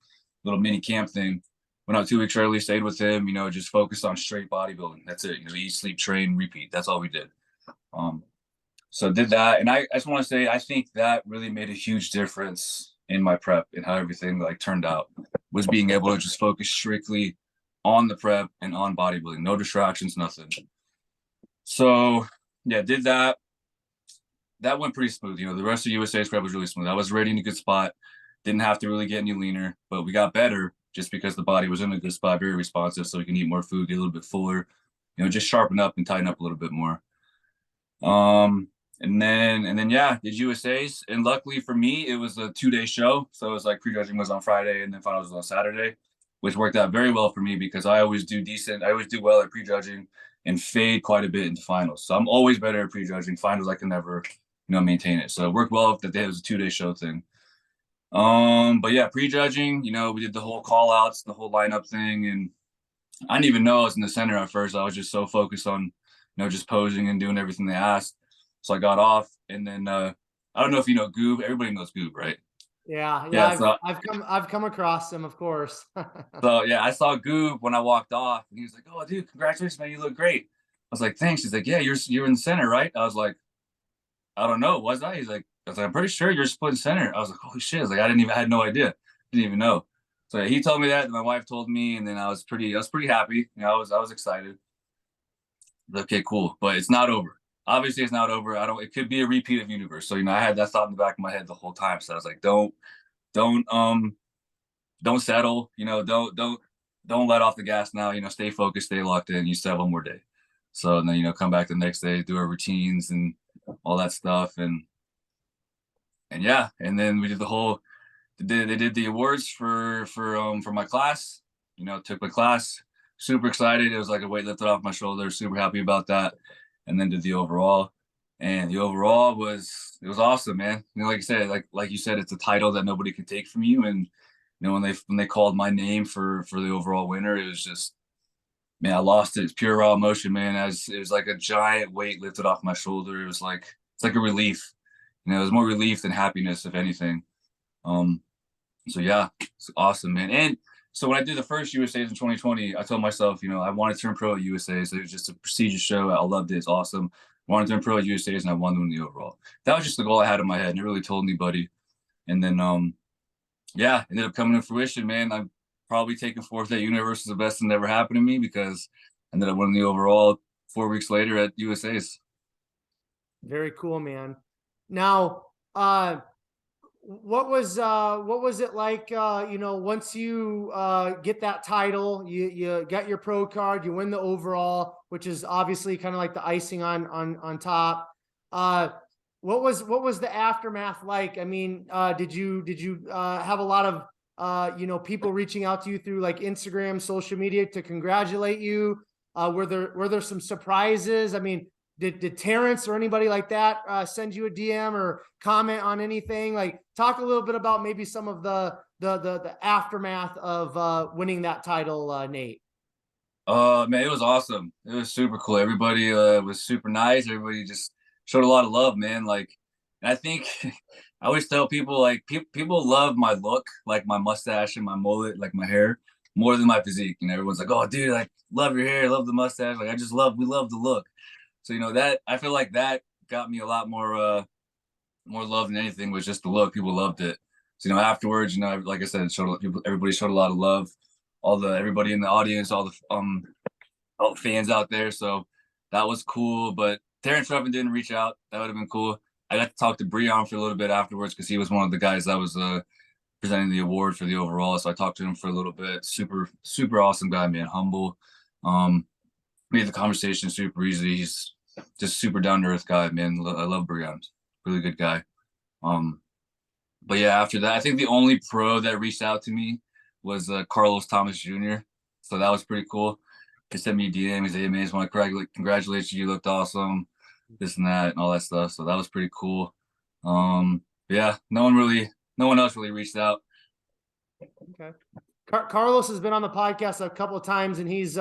little mini camp thing. Went out 2 weeks early, stayed with him, you know, just focused on straight bodybuilding. That's it. You know, eat, sleep, train, repeat. That's all we did. So did that. And I just want to say, I think that really made a huge difference in my prep and how everything like turned out, was being able to just focus strictly on the prep and on bodybuilding, no distractions, nothing. So yeah, did that. That went pretty smooth. You know, the rest of USA's prep was really smooth. I was already in a good spot. Didn't have to really get any leaner, but we got better just because the body was in a good spot, very responsive, so we can eat more food, get a little bit fuller, you know, just sharpen up and tighten up a little bit more. And then yeah, did USA's, and luckily for me, it was a 2-day show. So it was like prejudging was on Friday and then finals was on Saturday, which worked out very well for me because I always do decent. I always do well at prejudging and fade quite a bit into finals. So I'm always better at prejudging. Finals I can never, you know, maintain it. So it worked well that it was a 2-day show thing. But yeah, prejudging, you know, we did the whole call outs, the whole lineup thing, and I didn't even know I was in the center at first. I was just so focused on, you know, just posing and doing everything they asked. So I got off, and then I don't know if you know Goob. Everybody knows Goob, right? Yeah, Yeah. I've come across him, of course. So yeah, I saw Goob when I walked off, and he was like, "Oh, dude, congratulations, man! You look great." I was like, "Thanks." He's like, "Yeah, you're in the center, right?" I was like, "I don't know, was I?" He's like, "I was like, I'm pretty sure you're split center." I was like, "Holy shit!" I was like, I had no idea, didn't even know. So yeah, he told me that, and my wife told me, and then I was pretty happy. You know, I was excited. Okay, cool, but it's not over. Obviously, it's not over. It could be a repeat of universe. So, you know, I had that thought in the back of my head the whole time. So I was like, don't settle. You know, don't let off the gas now. You know, stay focused, stay locked in. You still have one more day. So and then, you know, come back the next day, do our routines and all that stuff, and yeah, and then we did the whole. They did the awards for my class. You know, took my class. Super excited. It was like a weight lifted off my shoulder. Super happy about that. And then did the overall. And the overall was awesome, man. You know, like I said, like you said, it's a title that nobody can take from you. And you know, when they called my name for the overall winner, it was just, man, I lost it. It's pure raw emotion, man. As it was like a giant weight lifted off my shoulder. It's like a relief. You know, it was more relief than happiness, if anything. So yeah, it's awesome, man. And so when I did the first USA's in 2020, I told myself, you know, I wanted to turn pro at USA's. It was just a prestigious show. I loved it. It's awesome. I wanted to turn pro at USA's, and I wanted to win the overall. That was just the goal I had in my head. Never really told anybody. And then, yeah, ended up coming to fruition, man. I'm probably taking fourth at Universe is the best thing that ever happened to me because I ended up winning the overall 4 weeks later at USA's. Very cool, man. Now, what was it like, you know, once you get that title, you get your pro card, you win the overall, which is obviously kind of like the icing on top. What was the aftermath like? I mean, did you have a lot of you know, people reaching out to you through like Instagram, social media to congratulate you? Were there some surprises? I mean, did Terrence or anybody like that send you a DM or comment on anything? Like, talk a little bit about maybe some of the aftermath of winning that title, Nate. Man, it was awesome. It was super cool. Everybody was super nice. Everybody just showed a lot of love, man. Like, and I think I always tell people like people love my look, like my mustache and my mullet, like my hair, more than my physique. You know, everyone's like, "Oh, dude, like love your hair, love the mustache." Like, we love the look. So, you know, that I feel like that got me a lot more love than anything, was just the look. People loved it. So, you know, afterwards, you know, like I said, everybody showed a lot of love. Everybody in the audience, all the fans out there. So that was cool. But Terrence Ruffin didn't reach out. That would have been cool. I got to talk to Breon for a little bit afterwards because he was one of the guys that was presenting the award for the overall. So I talked to him for a little bit. Super awesome guy, man. Humble. Made the conversation super easy. He's just super down to earth guy, man. I love Breon. Really good guy. But yeah, after that, I think the only pro that reached out to me was Carlos Thomas Jr. So that was pretty cool. He sent me a DM. He said, "Hey man, I just want to congratulate you. You looked awesome, this and that, and all that stuff." So that was pretty cool. Yeah, no one else really reached out. Okay. Carlos has been on the podcast a couple of times, and he's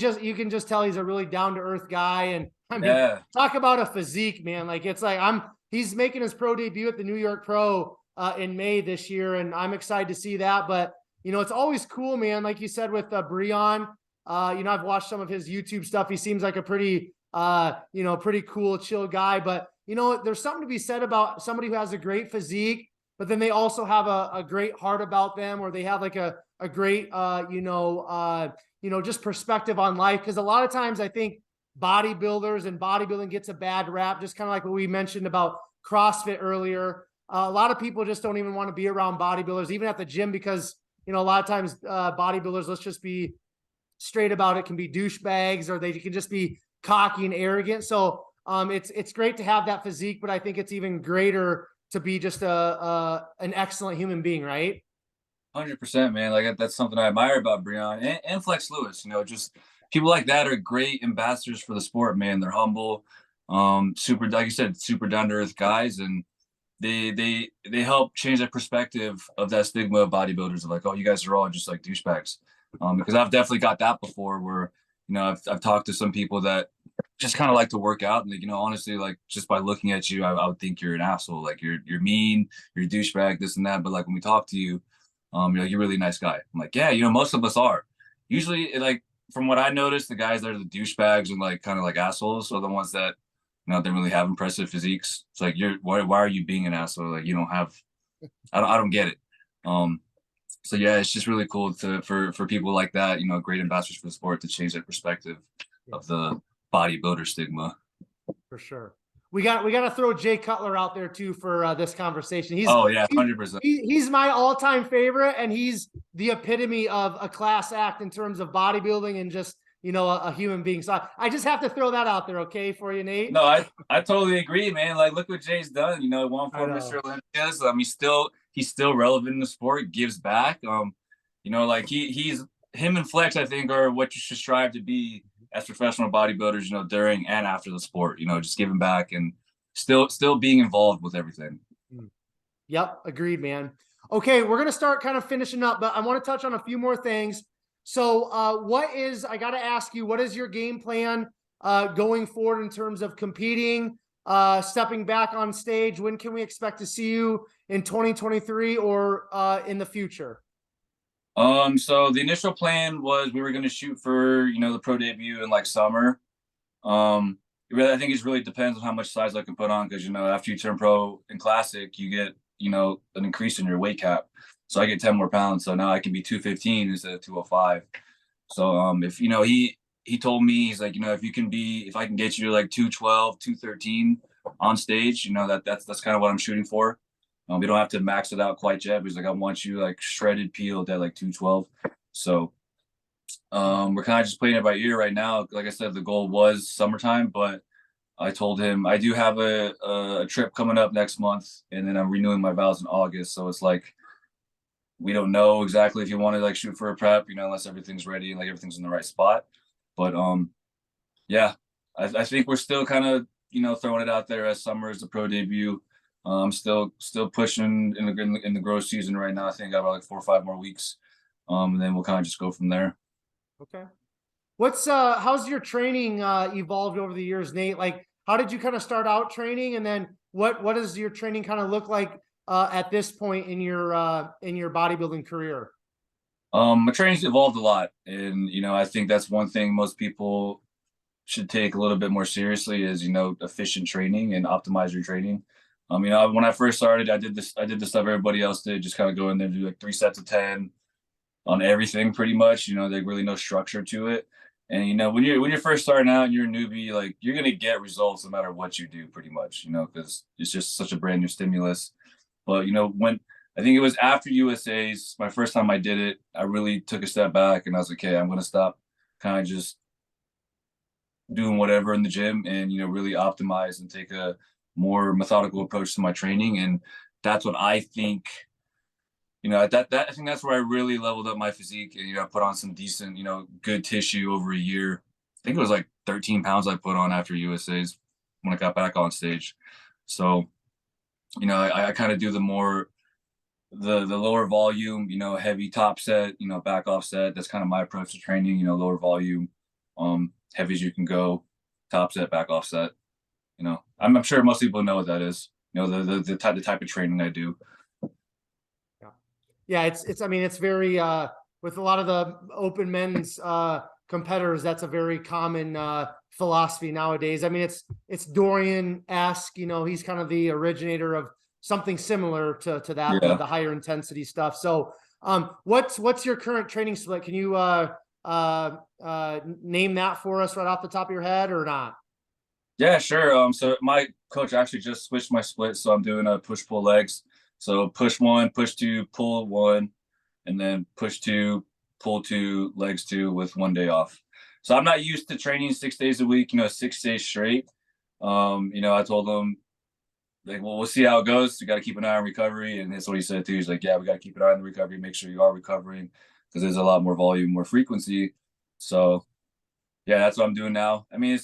just, you can just tell he's a really down to earth guy. And I mean, Yeah. talk about a physique, man. Like, it's like he's making his pro debut at the New York Pro in May this year, and I'm excited to see that. But you know, it's always cool, man. Like you said with Breon, you know, I've watched some of his YouTube stuff. He seems like a pretty you know, pretty cool, chill guy. But, you know, there's something to be said about somebody who has a great physique, but then they also have a great heart about them, or they have like a great, you know, just perspective on life. Cause a lot of times I think bodybuilders and bodybuilding gets a bad rap, just kind of like what we mentioned about CrossFit earlier. A lot of people just don't even want to be around bodybuilders, even at the gym, because, you know, a lot of times bodybuilders, let's just be straight about it, can be douchebags, or they can just be cocky and arrogant. So it's great to have that physique, but I think it's even greater to be just an excellent human being, right? 100%, man. Like that's something I admire about Breon and Flex Lewis. You know, just people like that are great ambassadors for the sport, man. They're humble, super, like you said, super down to earth guys, and they help change the perspective of that stigma of bodybuilders of like, oh, you guys are all just like douchebags. Because I've definitely got that before, where you know I've talked to some people that just kind of like to work out, and like, you know, honestly, like just by looking at you, I would think you're an asshole, like you're mean, you're a douchebag, this and that. But like when we talk to you, you're like, you're a really nice guy. I'm like, yeah, you know, most of us are. Usually, like from what I noticed, the guys that are the douchebags and like kind of like assholes are the ones that, you know, they really have impressive physiques. It's like, why are you being an asshole? Like you don't have, I don't get it. So yeah, it's just really cool for people like that, you know, great ambassadors for the sport, to change that perspective of the bodybuilder stigma. For sure. We got to throw Jay Cutler out there too for this conversation. Oh yeah, 100%. He's my all-time favorite, and he's the epitome of a class act in terms of bodybuilding and just, you know, a human being. So I just have to throw that out there, okay, for you, Nate? No, I totally agree, man. Like look what Jay's done. You know, won for Mr. Olympias. He's still relevant in the sport, gives back. You know, like he's him and Flex, I think, are what you should strive to be as professional bodybuilders, you know, during and after the sport, you know, just giving back and still being involved with everything. Yep, agreed, man. Okay, we're gonna start kind of finishing up, but I want to touch on a few more things. So I got to ask you, what is your game plan going forward in terms of competing, stepping back on stage? When can we expect to see you in 2023 or in the future? So the initial plan was we were going to shoot for, you know, the pro debut in like summer. Really, I think it really depends on how much size I can put on, because, you know, after you turn pro in classic, you get, you know, an increase in your weight cap. So I get 10 more pounds. So now I can be 215 instead of 205. So if, you know, he told me, he's like, you know, if I can get you to like 212, 213 on stage, you know, that's kind of what I'm shooting for. We don't have to max it out quite yet. But he's like, I want you like shredded, peeled at like 212. So we're kind of just playing it by ear right now. Like I said, the goal was summertime, but I told him I do have a trip coming up next month, and then I'm renewing my vows in August. So it's like, we don't know exactly if you want to like shoot for a prep, you know, unless everything's ready and like everything's in the right spot. But yeah, I think we're still kind of, you know, throwing it out there as summer is the pro debut. I'm still pushing in the growth season right now. I think I got about like 4 or 5 more weeks, and then we'll kind of just go from there. Okay. How's your training evolved over the years, Nate? Like, how did you kind of start out training, and then what does your training kind of look like at this point in your bodybuilding career? My training's evolved a lot, and you know, I think that's one thing most people should take a little bit more seriously is, you know, efficient training and optimize your training. You know, when I first started, I did the stuff everybody else did, just kind of go in there and do like 3 sets of 10 on everything pretty much. You know, there's really no structure to it. And you know, when you're first starting out and you're a newbie, like you're gonna get results no matter what you do, pretty much. You know, because it's just such a brand new stimulus. But you know, when I think it was after USA's, my first time I did it, I really took a step back and I was like, okay, I'm gonna stop kind of just doing whatever in the gym and, you know, really optimize and take a more methodical approach to my training. And that's what I think, you know, I think that's where I really leveled up my physique, and, you know, I put on some decent, you know, good tissue over a year. I think it was like 13 pounds I put on after USA's when I got back on stage. So, you know, I kind of do the lower volume, you know, heavy top set, you know, back off set. That's kind of my approach to training, you know, lower volume, heavy as you can go, top set, back off set. You know, I'm sure most people know what that is. You know, the type of training I do. Yeah, it's I mean, it's very with a lot of the open men's competitors, that's a very common philosophy nowadays. I mean, it's Dorian-esque, you know, he's kind of the originator of something similar to that, Yeah. the higher intensity stuff. So what's your current training split? Can you name that for us right off the top of your head or not? Yeah, sure. So my coach actually just switched my split, so I'm doing a push pull legs. So push one, push two, pull one, and then push two, pull two, legs two with 1 day off. So I'm not used to training 6 days a week, 6 days straight. I told him like, well, we'll see how it goes. You got to keep an eye on recovery, and that's what he said too. He's like, yeah, we got to keep an eye on the recovery, make sure you are recovering because there's a lot more volume, more frequency. So yeah, that's what I'm doing now. I mean,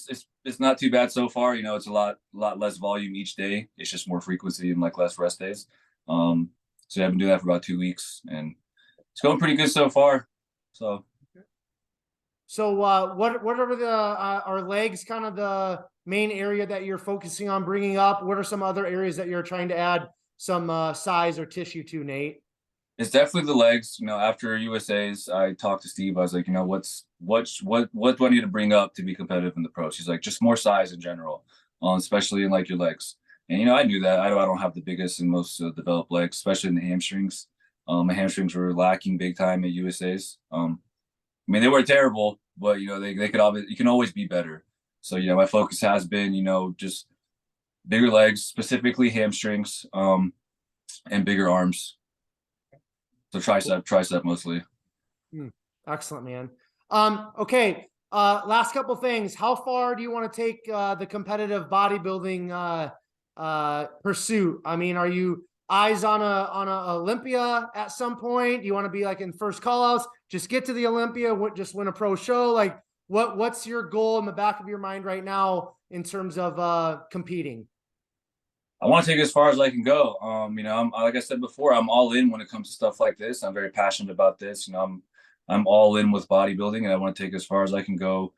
it's not too bad so far. It's a lot less volume each day. It's just more frequency and like less rest days. So yeah, I've been doing that for about 2 weeks, and it's going pretty good so far. So whatever the are legs kind of the main area that you're focusing on bringing up? What are some other areas that you're trying to add some size or tissue to, Nate? it's definitely the legs. After USA's, I talked to Steve. I was like, what do I need to bring up to be competitive in the pros? He's like, just more size in general, especially in like your legs. And I knew that I don't have the biggest and most developed legs, especially in the hamstrings. My hamstrings were lacking big time at USA's. I mean, they were terrible, but they could always, you can always be better. So my focus has been just bigger legs, specifically hamstrings, and bigger arms. So tricep mostly. Excellent, man. Okay. Last couple things. How far do you want to take the competitive bodybuilding pursuit? I mean, are you eyes on a Olympia at some point? Do you want to be like in first callouts? Just get to the Olympia, just win a pro show? Like what's your goal in the back of your mind right now in terms of competing? I want to take it as far as I can go. I'm like I said before, I'm all in when it comes to stuff like this. I'm very passionate about this. I'm all in with bodybuilding, and I want to take it as far as I can go.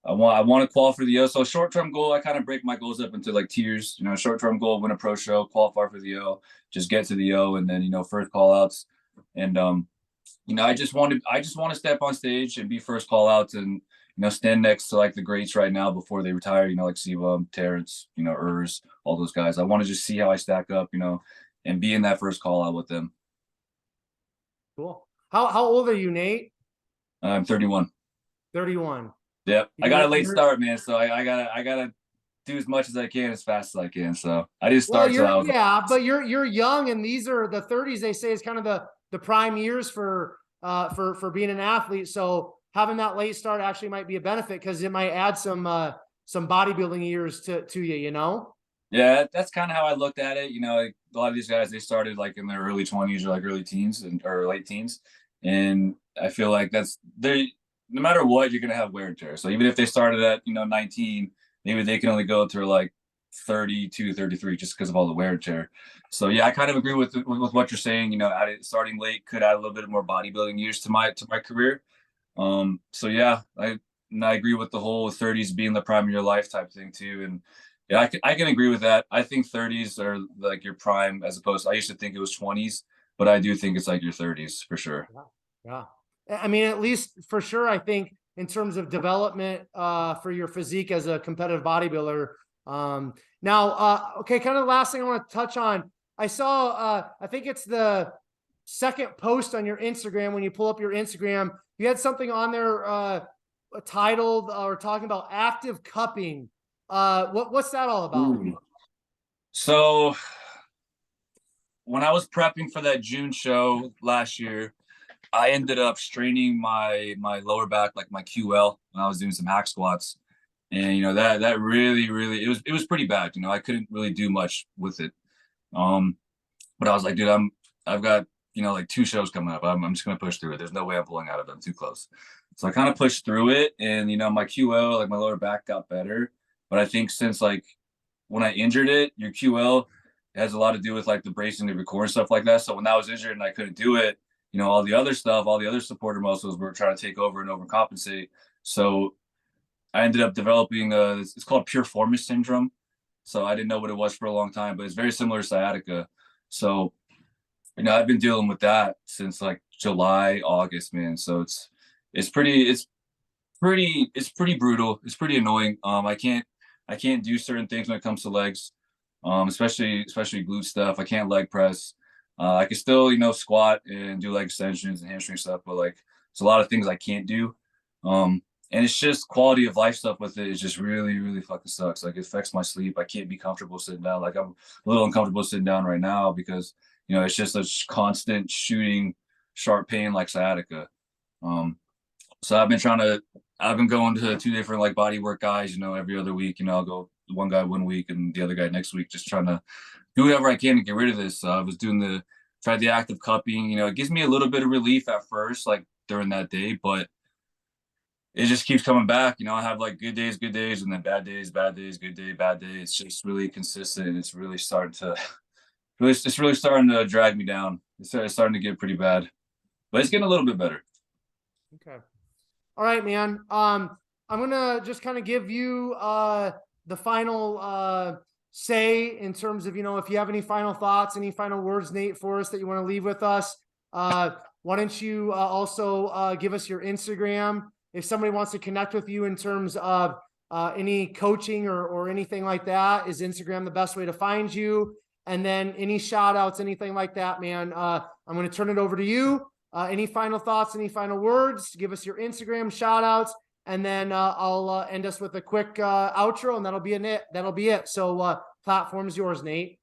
I want to qualify for the O. So short term goal, I kind of break my goals up into like tiers. Short term goal, win a pro show, qualify for the O, just get to the O, and then first call outs. And I just want to step on stage and be first call outs and stand next to like the greats right now before they retire, like Siva, Terrence, Urs, all those guys. I want to just see how I stack up, and be in that first call out with them. Cool. How old are you, Nate? I'm 31. 31. Yep. I got a late start, man. So I gotta do as much as I can as fast as I can. So I didn't start till I was but you're young, and these are the 30s, they say, is kind of the prime years for being an athlete. So having that late start actually might be a benefit because it might add some bodybuilding years to you, Yeah, that's kind of how I looked at it. Like a lot of these guys, they started like in their early 20s or like early teens or late teens. And I feel like no matter what, you're going to have wear and tear. So even if they started at, 19, maybe they can only go to like 32, 33 just because of all the wear and tear. So yeah, I kind of agree with what you're saying. Starting late could add a little bit more bodybuilding years to my career. So yeah, I agree with the whole 30s being the prime of your life type thing too. And yeah, I can agree with that. I think 30s are like your prime as opposed to, I used to think it was 20s, but I do think it's like your 30s for sure. Yeah. I mean, at least for sure, I think in terms of development for your physique as a competitive bodybuilder. Okay, kind of the last thing I want to touch on. I saw, I think it's the second post on your Instagram. When you pull up your Instagram, you had something on there titled or talking about active cupping. What's that all about? Ooh. So when I was prepping for that June show last year, I ended up straining my lower back, like my QL, when I was doing some hack squats. And that really it was pretty bad. I couldn't really do much with it. But I was like, dude, I've got like 2 shows coming up. I'm just gonna push through it. There's no way I'm pulling out of them, too close. So I kind of pushed through it, and my QL, like my lower back, got better. But I think since like when I injured it, your QL has a lot to do with like the bracing of your core and stuff like that. So when I was injured and I couldn't do it, all the other stuff, all the other supporter muscles were trying to take over and overcompensate. So I ended up developing it's called piriformis syndrome. So I didn't know what it was for a long time, but it's very similar to sciatica. So, I've been dealing with that since like July, August, man. So it's it's pretty brutal. It's pretty annoying. I can't do certain things when it comes to legs, especially glute stuff. I can't leg press. I can still, squat and do leg extensions and hamstring stuff, but like it's a lot of things I can't do. And it's just quality of life stuff with it. It's just really, really fucking sucks. Like it affects my sleep. I can't be comfortable sitting down. Like I'm a little uncomfortable sitting down right now because, it's just a constant shooting sharp pain like sciatica. So I've been going to 2 different like body work guys, every other week. I'll go one guy one week and the other guy next week, just trying to do whatever I can to get rid of this. I was tried the active cupping. It gives me a little bit of relief at first, like during that day, but it just keeps coming back. I have like good days, and then bad days, good day, bad day. It's just really consistent. It's really it's really starting to drag me down. It's starting to get pretty bad, but it's getting a little bit better. Okay. All right, man. I'm gonna just kind of give you the final say in terms of, if you have any final thoughts, any final words, Nate, for us that you want to leave with us. Why don't you also give us your Instagram if somebody wants to connect with you in terms of any coaching or anything like that? Is Instagram the best way to find you? And then any shout outs, anything like that, man. I'm going to turn it over to you. Any final thoughts, any final words? Give us your Instagram shout outs, and then I'll end us with a quick outro, and that'll be it. So platform's yours, Nate.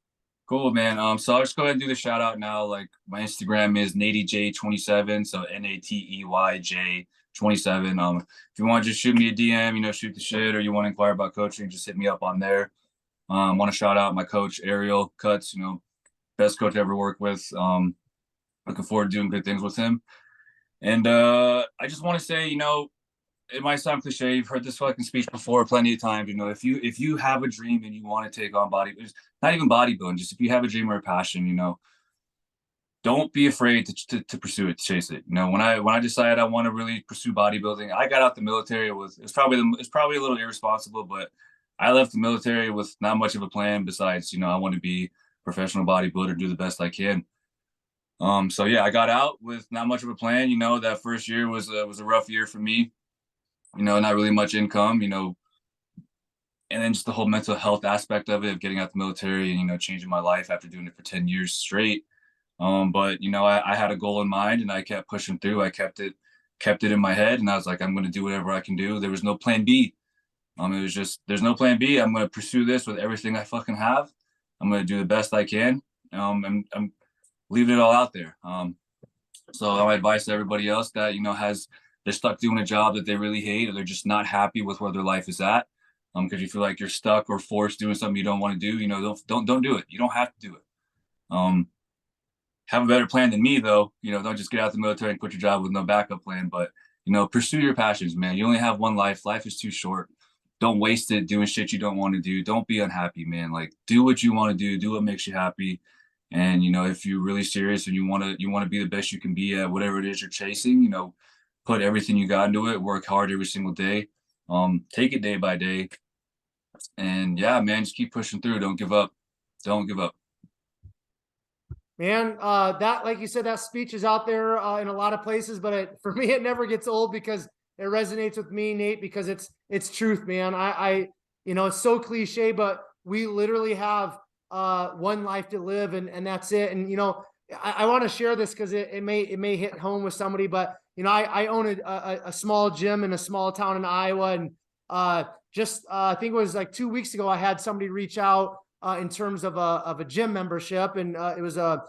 Cool, man. So I'll just go ahead and do the shout out now. Like my Instagram is NateyJ27. So NATEYJ27. If you want to just shoot me a DM, shoot the shit, or you want to inquire about coaching, just hit me up on there. Want to shout out my coach, Ariel Cutz, best coach I ever worked with. Looking forward to doing good things with him. And I just want to say, it might sound cliche. You've heard this fucking speech before plenty of times. If you have a dream and you want to take on not even bodybuilding, just if you have a dream or a passion, don't be afraid to pursue it, to chase it. When I decided I want to really pursue bodybuilding, I got out the military it's probably a little irresponsible, but I left the military with not much of a plan besides, I want to be a professional bodybuilder, do the best I can. So yeah, I got out with not much of a plan. That first year was a rough year for me. Not really much income, and then just the whole mental health aspect of it, of getting out the military and, changing my life after doing it for 10 years straight. But I had a goal in mind and I kept pushing through. I kept it in my head, and I was like, I'm going to do whatever I can do. There was no plan B. It was just, there's no plan B. I'm going to pursue this with everything I fucking have. I'm going to do the best I can. I'm leaving it all out there. So my advice to everybody else that, they're stuck doing a job that they really hate, or they're just not happy with where their life is at. Because you feel like you're stuck or forced doing something you don't want to do, don't do it. You don't have to do it. Have a better plan than me though. Don't just get out the military and quit your job with no backup plan, but pursue your passions, man. You only have one life. Life is too short. Don't waste it doing shit you don't want to do. Don't be unhappy, man. Like, do what you want to do. Do what makes you happy. And if you're really serious and you want to be the best you can be at whatever it is you're chasing, put everything you got into it. Work hard every single day. Take it day by day. And yeah, man, just keep pushing through. Don't give up. Don't give up. Man, that, like you said, that speech is out there in a lot of places, but for me, it never gets old because it resonates with me, Nate, because it's truth, man. I it's so cliche, but we literally have one life to live, and that's it. And I want to share this because it may hit home with somebody, but I own a small gym in a small town in Iowa, and I think it was like 2 weeks ago, I had somebody reach out in terms of a gym membership, and it was a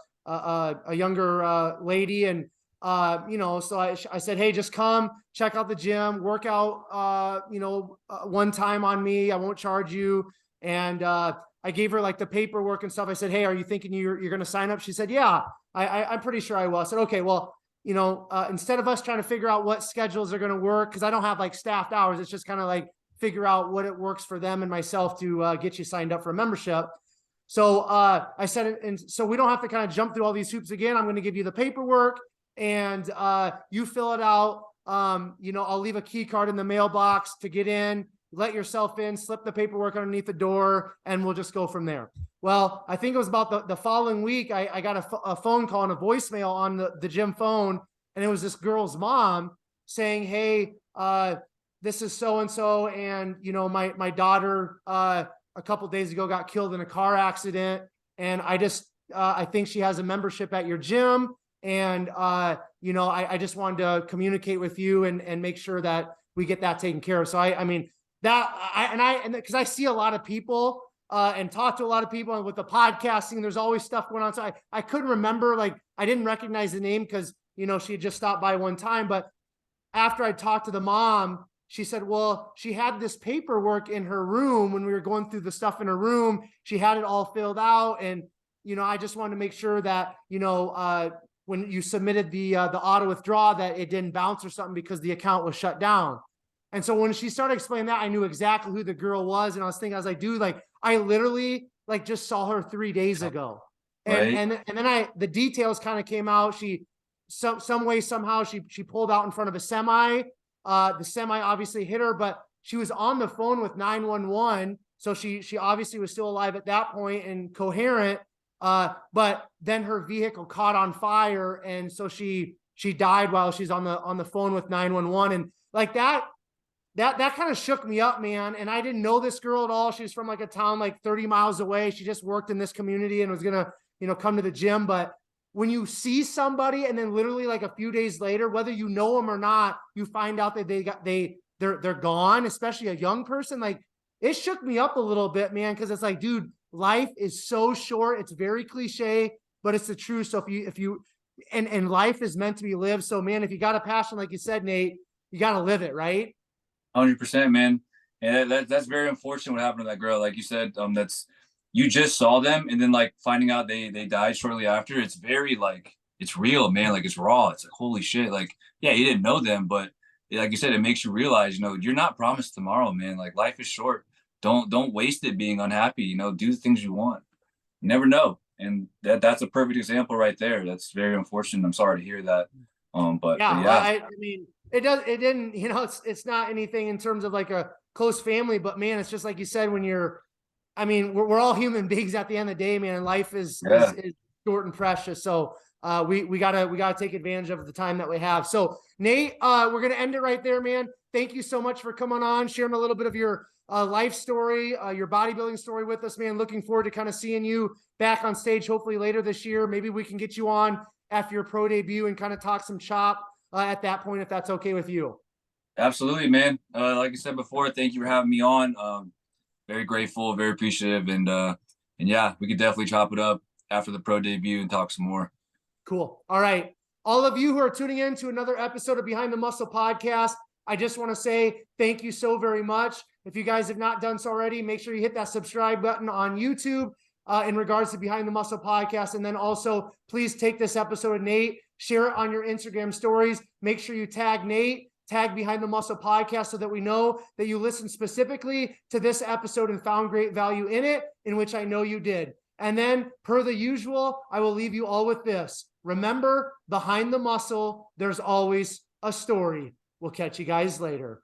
younger lady, and so I said, hey, just come check out the gym, work out, one time on me. I won't charge you. And I gave her like the paperwork and stuff. I said, hey, are you thinking you're going to sign up? She said, yeah, I'm pretty sure I will. I said, okay, well, instead of us trying to figure out what schedules are going to work, because I don't have like staffed hours, it's just kind of like figure out what it works for them and myself to get you signed up for a membership. So I said, and so we don't have to kind of jump through all these hoops again. I'm going to give you the paperwork, and you fill it out. I'll leave a key card in the mailbox to get in, let yourself in, slip the paperwork underneath the door, and we'll just go from there. Well, I think it was about the following week, I got a phone call and a voicemail on the gym phone, and it was this girl's mom saying, hey, this is so-and-so. And, you know, my daughter, a couple of days ago got killed in a car accident. And I think she has a membership at your gym. And, you know, I just wanted to communicate with you and make sure that we get that taken care of. So I mean, because I see a lot of people, and talk to a lot of people, and with the podcasting, there's always stuff going on. So I couldn't remember, like, I didn't recognize the name because, you know, she had just stopped by one time. But after I talked to the mom, she said, well, she had this paperwork in her room when we were going through the stuff in her room. She had it all filled out. And, you know, I just wanted to make sure that, you know, when you submitted the auto withdrawal, that it didn't bounce or something because the account was shut down. And so when she started explaining that, I knew exactly who the girl was. And I was like, dude, like, I literally like just saw her 3 days ago. And then the details kind of came out. She, some way, somehow she pulled out in front of a semi. The semi obviously hit her, but she was on the phone with 911. So she obviously was still alive at that point and coherent. But then her vehicle caught on fire. And so she died while she's on the phone with 911. And like that kind of shook me up, man. And I didn't know this girl at all. She was from like a town like 30 miles away. She just worked in this community and was going to, you know, come to the gym. But when you see somebody and then literally like a few days later, whether you know them or not, you find out that they're gone, especially a young person, like, it shook me up a little bit, man. Cause it's like, dude, life is so short. It's very cliche, but it's the truth. So if you and life is meant to be lived. So man, if you got a passion, like you said, Nate, you got to live it, right? 100%, man. And that's very unfortunate what happened to that girl. Like you said, that's, you just saw them and then like finding out they died shortly after. It's very like, it's real, man. Like, it's raw. It's like, holy shit. Like, yeah, you didn't know them, but like you said, it makes you realize, you know, you're not promised tomorrow, man. Like, life is short. Don't waste it being unhappy, you know, do the things you want. You never know. And that's a perfect example right there. That's very unfortunate. I'm sorry to hear that. But yeah. I mean, it didn't, you know, it's not anything in terms of like a close family, but man, it's just like you said, when we're all human beings at the end of the day, man, and life is short and precious. So we gotta take advantage of the time that we have. So Nate, we're going to end it right there, man. Thank you so much for coming on, sharing a little bit of your life story, your bodybuilding story with us, man. Looking forward to kind of seeing you back on stage, hopefully later this year. Maybe we can get you on after your pro debut and kind of talk some chop at that point, if that's okay with you. Absolutely, man. Like I said before, thank you for having me on. Very grateful, very appreciative. And yeah, we could definitely chop it up after the pro debut and talk some more. Cool. All right. All of you who are tuning in to another episode of Behind the Muscle podcast, I just want to say thank you so very much. If you guys have not done so already, make sure you hit that subscribe button on YouTube in regards to Behind the Muscle podcast. And then also, please take this episode with Nate, share it on your Instagram stories. Make sure you tag Nate, tag Behind the Muscle podcast, so that we know that you listened specifically to this episode and found great value in it, in which I know you did. And then, per the usual, I will leave you all with this. Remember, behind the muscle, there's always a story. We'll catch you guys later.